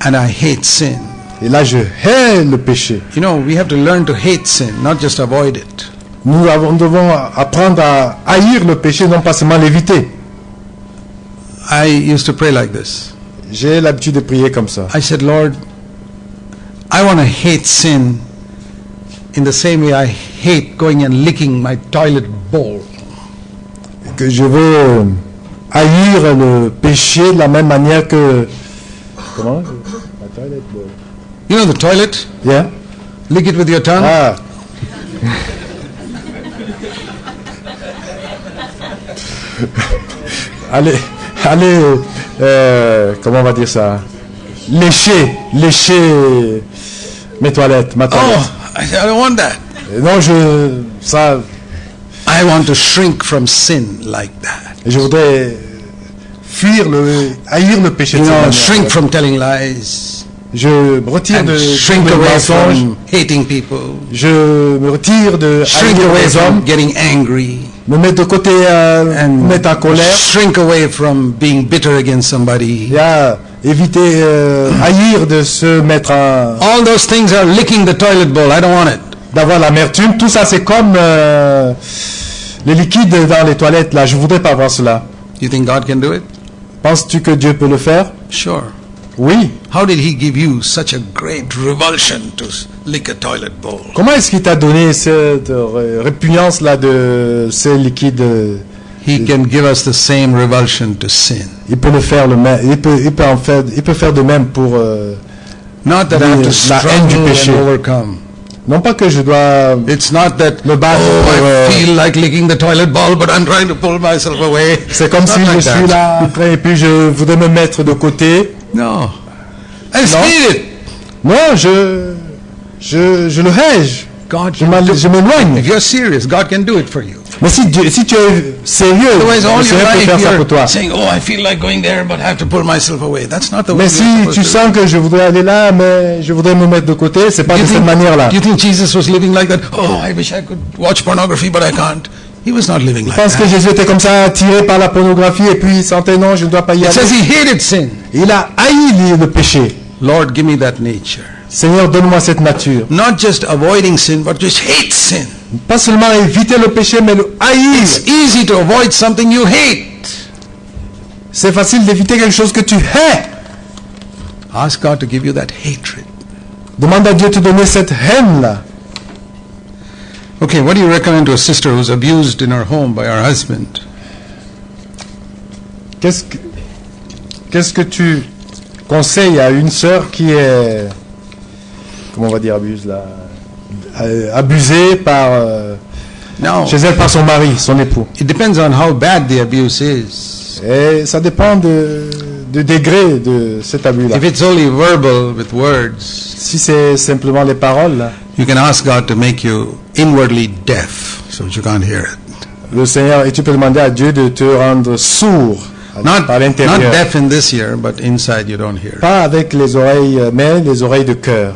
And I hate sin. et là, je hais le péché. You know, we have to learn to hate sin, not just avoid it. Nous devons apprendre à haïr le péché, non pas seulement l'éviter. I used to pray like this. J'ai l'habitude de prier comme ça. I said, Lord, I want to hate sin in the same way I hate going and licking my toilet bowl. Que je veux haïr le péché de la même manière que... Comment? You know the toilet? Yeah. Lick it with your tongue. Ah. allez, comment on va dire ça? Lécher mes toilettes, ma toilette. Oh, I don't want that. Non, ça, I want to shrink from sin like that. je voudrais haïr le péché de You cette know, manière. shrink from telling lies. Je me retire And de shrink tous les away mensonges. from hating people. Je me retire de Shrink haïr away les from hommes, getting angry. me mettre de côté, me mettre en colère. Shrink away from being bitter against somebody. Il y a éviter, haïr de se mettre en, All those things are licking the toilet bowl. I don't want it. d'avoir l'amertume. Tout ça, c'est comme les liquides dans les toilettes. Là, je voudrais pas avoir cela. You think God can do it? Penses-tu que Dieu peut le faire? Sure. Oui. How did He give you such a great revulsion to lick a toilet bowl? Comment est-ce qu'il t'a donné cette répugnance là de ces liquides? He can give us the same revulsion to sin. Il peut le faire le même. Il peut faire de même pour. Not that I have to La haine du struggle péché. and overcome. Non pas que je dois. It's not that, Me battre oh, pour, I feel like licking the toilet bowl, but I'm trying to pull myself away. C'est comme It's si not je like suis that. là en train et puis je voudrais me mettre de côté. No. I just No. hate it. Non, je le hais. God Je can do je m'éloigne. If you're serious, God can do it for you. Mais si tu es sérieux, Otherwise, all le your Seigneur peut life faire ça pour toi. you're saying, oh, I feel like going there, but I have to pull myself away. That's not the way Mais you're si supposed tu to sens que je voudrais aller là, mais je voudrais me mettre de côté, c'est pas do. de cette manière-là. Do you think Jesus was living like that? Oh, I wish I could watch pornography, but I can't. He was not living Je like pense que that. Jésus était comme ça, attiré par la pornographie, et puis il sentait non, je ne dois pas y It aller. says he hated sin. Il a haï le péché. Lord, give me that nature. Seigneur, donne-moi cette nature. Not just avoiding sin, but just hate sin. Pas seulement éviter le péché, mais le haïr. It's easy to avoid something you hate. C'est facile d'éviter quelque chose que tu hais. Ask God to give you that hatred. Demande à Dieu de te donner cette haine-là. Okay, what do you recommend to a sister who's abused in her home by her husband? Qu'est-ce que tu conseilles à une sœur qui est, comment on va dire, abusée par, Now, chez elle par son mari, son époux. it depends on how bad the abuse is. Et ça dépend du degré de cet abus-là. If it's only verbal with words, Si c'est simplement les paroles, là, you can ask God to make you inwardly deaf so that you can't hear it. le Seigneur, et tu peux demander à Dieu de te rendre sourd Not par l'intérieur. deaf in this ear, but inside you don't hear. Pas avec les oreilles, mais les oreilles de cœur.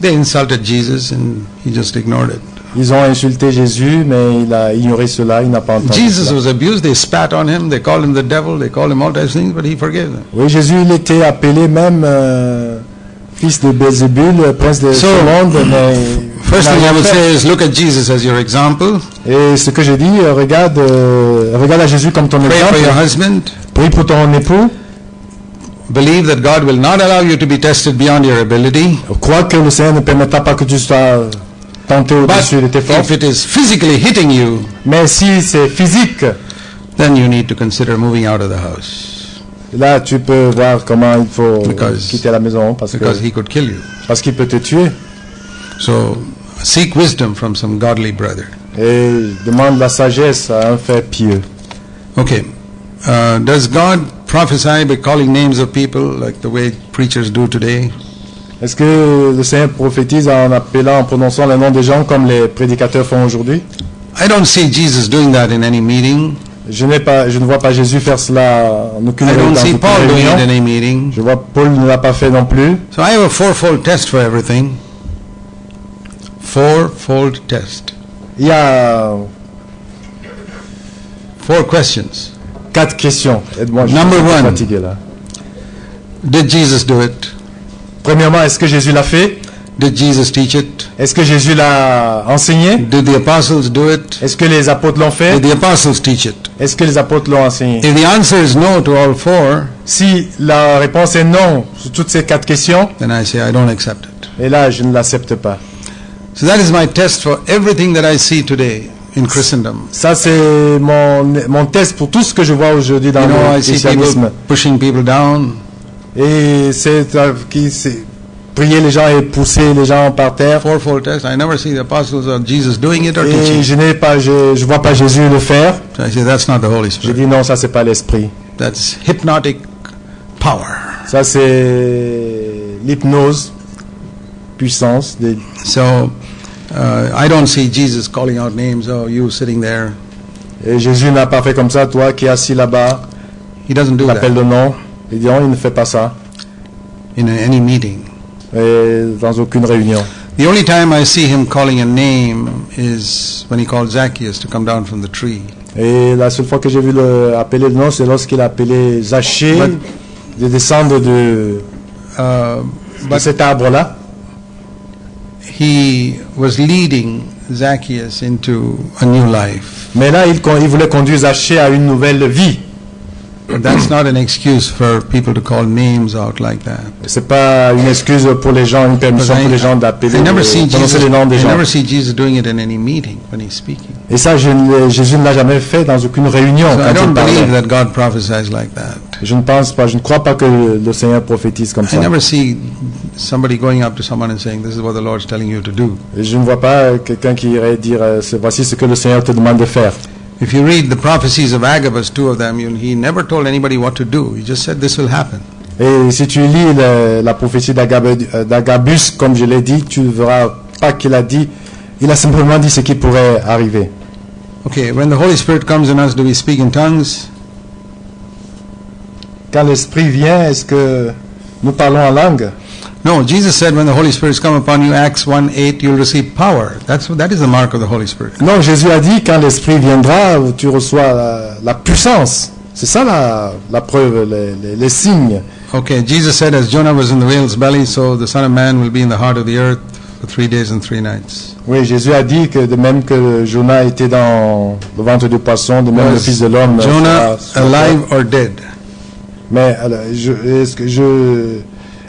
They insulted Jesus and he just ignored it. Ils ont insulté Jésus, mais il a ignoré cela, il n'a pas entendu Jesus cela. was abused, they spat on him, they called him the devil, they called him all types of things, but he forgave them. Oui, Jésus, il était appelé même fils de Belzébul, prince de So, ce monde. Mais First thing I would say is look at Jesus as your example. et ce que j'ai dit, regarde à Jésus comme ton Pray for your exemple. husband. Prie pour ton époux. Believe that God will not allow you to be tested beyond your ability. Crois que le Seigneur ne permettra pas que tu sois tenté But au-dessus de tes forces. if it is physically hitting you, Mais si c'est physique, then you need to consider moving out of the house là tu peux voir comment il faut Because- quitter la maison parce because he could kill you. qu'il peut te tuer. So seek wisdom from some godly brother. Et demande la sagesse à un frère pieux. Okay. Does God prophesy by calling names of people like the way preachers do today? Est-ce que le Seigneur prophétise en appelant, en prononçant le nom des gens comme les prédicateurs font aujourd'hui? I don't see Jesus doing that in any meeting. Je ne vois pas Jésus faire cela en aucune I don't dans see aucune Paul doing réunion. it in any meeting. Je vois Paul ne l'a pas fait non plus. So I have a fourfold test for everything. Fourfold test. Il y a 4 questions. 4 questions. Aide-moi, je Number suis one. fatigué là. Did Jesus do it? Premièrement, est-ce que Jésus l'a fait? Did Jesus teach it? Est-ce que Jésus l'a enseigné? Did the apostles do it? Est-ce que les apôtres l'ont fait? Did the apostles teach it? Est-ce que les apôtres l'ont enseigné? If the answer is no to all 4, Si la réponse est non sur toutes ces 4 questions, then I say I don't accept it. et là, je ne l'accepte pas. So that is my test for everything that I see today in Christendom. Ça, c'est mon test pour tout ce que je vois aujourd'hui dans You know, le I see christianisme. people pushing people down. Et c'est prier les gens et pousser les gens par terre. Fourfold test. I never see the apostles or Jesus doing it or Et teaching. je vois pas Jésus le faire. So I say that's not the Holy Je Spirit. dis non, ça c'est pas l'esprit. That's hypnotic power. Ça c'est l'hypnose, puissance. So I don't see Jesus calling out names. Oh, you sitting there. Et Jésus n'a pas fait comme ça, toi qui es assis là-bas, He doesn't do l'appelle that le nom. Il dit non, il ne fait pas ça. in any meeting. Et dans aucune réunion. The only time I see him calling a name is when he called Zacchaeus to come down from the tree. Et la seule fois que j'ai vu appeler le nom, c'est lorsqu'il a appelé Zachée de descendre de cet arbre-là. He was leading Zacchaeus into a new life. Mais là, il voulait conduire Zachée à une nouvelle vie. But that's not an excuse for people to call names out like that. C'est pas une excuse pour les gens, une permission pour les gens d'appeler, I never see prononcer Jesus. les noms des I gens. never see Jesus doing it in any meeting when he's speaking. Et ça, Jésus ne l'a jamais fait dans aucune réunion So I quand don't il parlait. believe that God prophesies like that. Je ne crois pas que le Seigneur prophétise comme I ça. never see somebody going up to someone and saying, "This is what the Lord's telling you to do." Et je ne vois pas quelqu'un qui irait dire voici ce que le Seigneur te demande de faire. If you read the prophecies of Agabus, 2 of them, he never told anybody what to do. He just said, "This will happen." Et si tu lis la prophétie d'Agabus, comme je l'ai dit, tu ne verras pas qu'il a dit, il a simplement dit ce qui pourrait arriver. Okay, when the Holy Spirit comes in us, do we speak in tongues? Quand l'Esprit vient, est-ce que nous parlons en langue? No, Jesus said when the Holy Spirit has come upon you, Acts 1:8, you'll receive power. That is the mark of the Holy Spirit. Non, Jésus a dit, quand l'Esprit viendra, tu reçois la puissance. C'est ça la preuve, les signes. Okay, Jesus said as Jonah was in the whale's belly, so the Son of Man will be in the heart of the earth for 3 days and 3 nights. Oui, Jésus a dit que de même que Jonas était dans le ventre du poisson, de même le Was Fils de l'homme Jonah sera- alive or dead? Mais alors,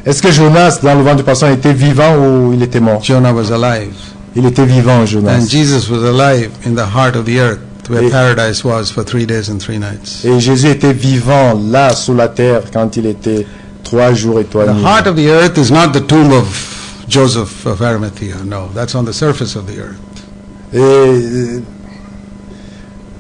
est-ce que Jonas dans le ventre du poisson était vivant ou il était mort? Jonah was alive. Il était vivant, And Jonas. Jesus was alive in the heart of the earth, where Et- paradise was for 3 days and 3 nights. Et Jésus était vivant là sous la terre quand il était 3 jours et 3 The nuits. heart of the earth is not the tomb of Joseph of Arimathea. No, that's on the surface of the earth. Et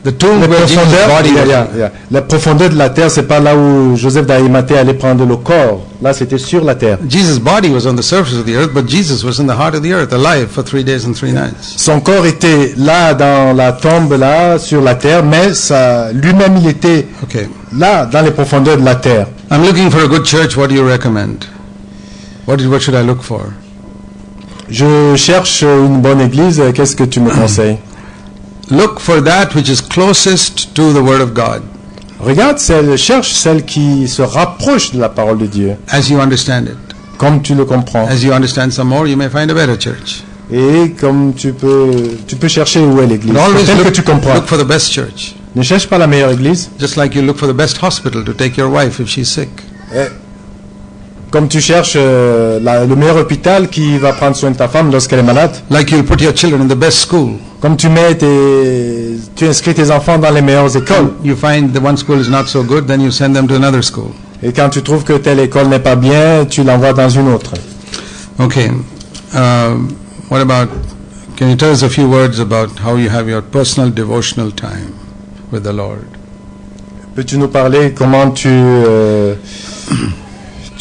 The tomb la where Jesus' profondeur, body was. la profondeur de la terre, c'est pas là où Joseph d'Arimathée allait prendre le corps. Là, c'était sur la terre. Jesus' body was on the surface of the earth, but Jesus was in the heart of the earth, alive for 3 days and 3 nights. Son corps était là dans la tombe, là, sur la terre, mais lui-même, il était Okay. là, dans les profondeurs de la terre. I'm looking for a good church. What do you recommend? What should I look for? Je cherche une bonne église, qu'est-ce que tu me conseilles? Look for that which is closest to the Word of God, Regarde, cherche celle qui se rapproche de la parole de Dieu, as you understand it. comme tu le comprends. As you understand some more, you may find a better church. Et comme tu peux chercher où est l'église. But always Tel que tu comprends. look for the best church. Ne cherche pas la meilleure église. Just like you look for the best hospital to take your wife if she's sick. Comme tu cherches le meilleur hôpital qui va prendre soin de ta femme lorsqu'elle est malade. Like you'll put your children in the best school. Comme tu inscris tes enfants dans les meilleures écoles. You find the one school is not so good, then you send them to another school. Et quand tu trouves que telle école n'est pas bien, tu l'envoies dans une autre. Okay. What about, can you tell us a few words about how you have your personal devotional time with the Lord? Peux-tu nous parler comment tu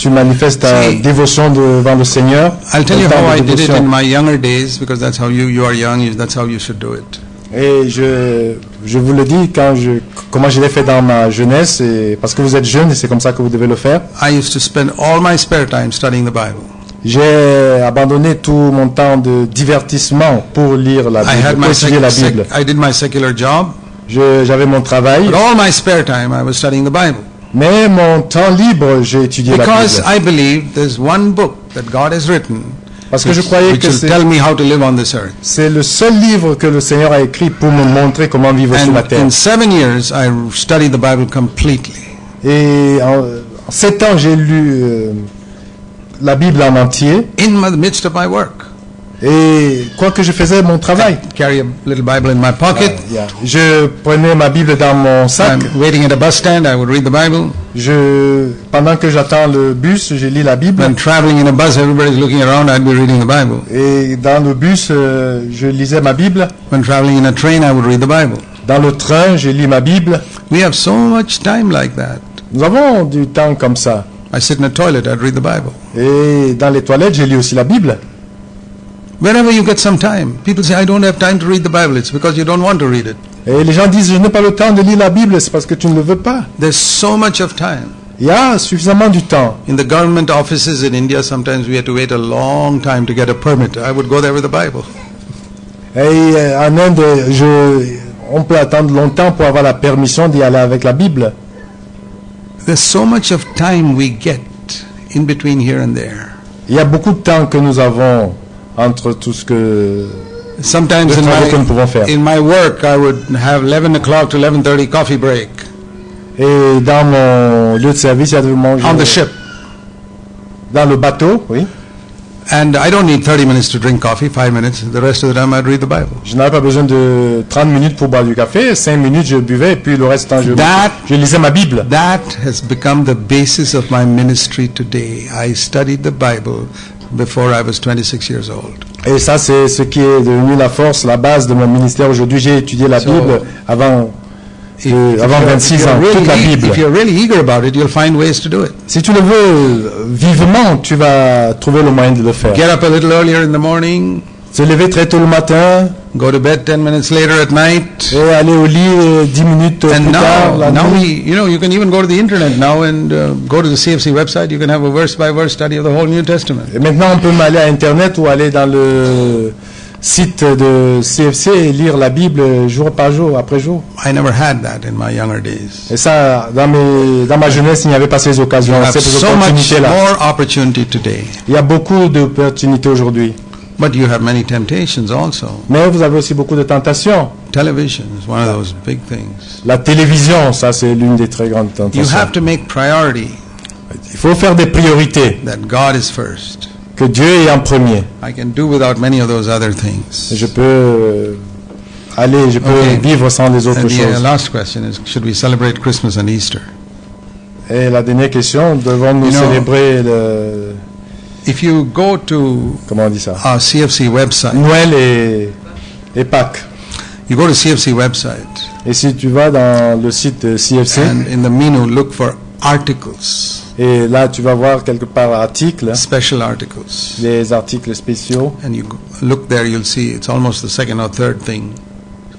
manifestes ta dévotion devant le Seigneur? I'll tell you how I did it in my younger days, because that's how you are young, that's how you should do it. Et je vous le dis comment je l'ai fait dans ma jeunesse, et parce que vous êtes jeune et c'est comme ça que vous devez le faire. I used to spend all my spare time studying the Bible. J'ai abandonné tout mon temps de divertissement pour lire la Bible, pour étudier la Bible. I did my secular job. J'avais mon travail. But all my spare time I was studying the Bible. Mais mon temps libre, j'ai étudié la Bible. Because I believe there's one book that God has written. Parce que je croyais que c'est le seul livre que le Seigneur a écrit pour me montrer comment vivre sur la terre. In 7 years, I studied the Bible completely. Et en 7 ans, j'ai lu la Bible en entier. In the midst of my work. Et quoi que je faisais mon travail. I carry a little Bible in my pocket. Je prenais ma Bible dans mon sac. I'm waiting at a bus stand, I would read the Bible. Pendant que j'attends le bus, je lis la Bible. When traveling in a bus, everybody's looking around, I'd be reading the Bible. Et dans le bus, je lisais ma Bible. When traveling in a train, I would read the Bible. Dans le train, je lis ma Bible. We have so much time like that. Nous avons du temps comme ça. I sit in a toilet, I'd read the Bible. Et dans les toilettes, je lis aussi la Bible. Wherever you get some time, people say, I don't have time to read the Bible. It's because you don't want to read it. Et les gens disent, je n'ai pas le temps de lire la Bible, c'est parce que tu ne le veux pas. There's so much of time. Il y a suffisamment du temps. In the government offices in India, sometimes we had to wait a long time to get a permit. I would go there with the Bible. Et en Inde, on peut attendre longtemps pour avoir la permission d'y aller avec la Bible. There's so much of time we get in between here and there. Il y a beaucoup de temps que nous avons entre tout ce que sometimes nous pouvons faire. In my work, I would have 11 o'clock to 11:30 coffee break. Et dans mon lieu de service, il y a de manger. On the ship. Dans le bateau, oui. And I don't need 30 minutes to drink coffee, 5 minutes. The rest of the time I'd read the Bible. Je n'avais pas besoin de 30 minutes pour boire du café, 5 minutes je buvais et puis le reste du temps je lisais ma Bible. That has become the basis of my ministry today. I studied the Bible before I was 26 years old. Et ça c'est ce qui est devenu la force, la base de mon ministère aujourd'hui. J'ai étudié la Bible avant 26 ans, toute la Bible. If you're really eager about it, you'll find ways to do it. Si tu le veux vivement, tu vas trouver le moyen de le faire. Get up a little earlier in the morning. Se lever très tôt le matin. Go to bed 10 minutes later at night. Et aller au lit 10 minutes plus tard. Now you can even go to the internet now and go to the CFC website. You can have a verse-by-verse study of the whole New Testament. Et maintenant, on peut aller à internet ou aller dans le site de CFC et lire la Bible jour par jour, après jour. I never had that in my younger days. Et ça, dans ma jeunesse, il n'y avait pas ces occasions, ces opportunités-là. More opportunity today. Il y a beaucoup d'opportunités aujourd'hui. But you have many temptations also. Mais vous avez aussi beaucoup de tentations. Television is one of those big things. La télévision, ça c'est l'une des très grandes tentations. You have to make priority. Il faut faire des priorités. That God is first. Que Dieu est en premier. I can do without many of those other things. Je peux vivre sans les autres choses. The last question is, should we celebrate Christmas and Easter? Et la dernière question, devons-nous célébrer if you go to comment on dit ça? Our CFC website. Noël et Pâques. You go to CFC website. Et si tu vas dans le site de CFC. And in the menu, look for articles. Et là, tu vas voir quelque part articles. Special articles. Les articles spéciaux. And you look there, you'll see it's almost the second or third thing,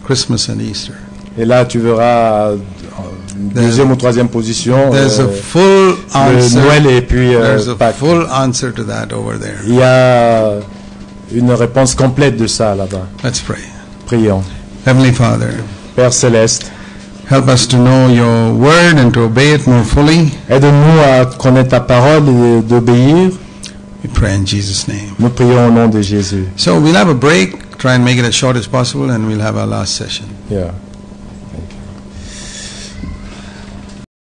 Christmas and Easter. Et là, tu verras deuxième ou troisième position. There's a full answer. Noël et puis there's a Pâques. full answer to that over there. Il y a une réponse complète de ça là-bas. Let's pray. Prions. Heavenly Father. Père céleste. Help us to know your word and to obey it more fully. Aide-nous à connaître ta parole et d'obéir. pray in Jesus' name. Nous prions au nom de Jésus. So we'll have a break, try and make it as short as possible, and we'll have our last session. Yeah.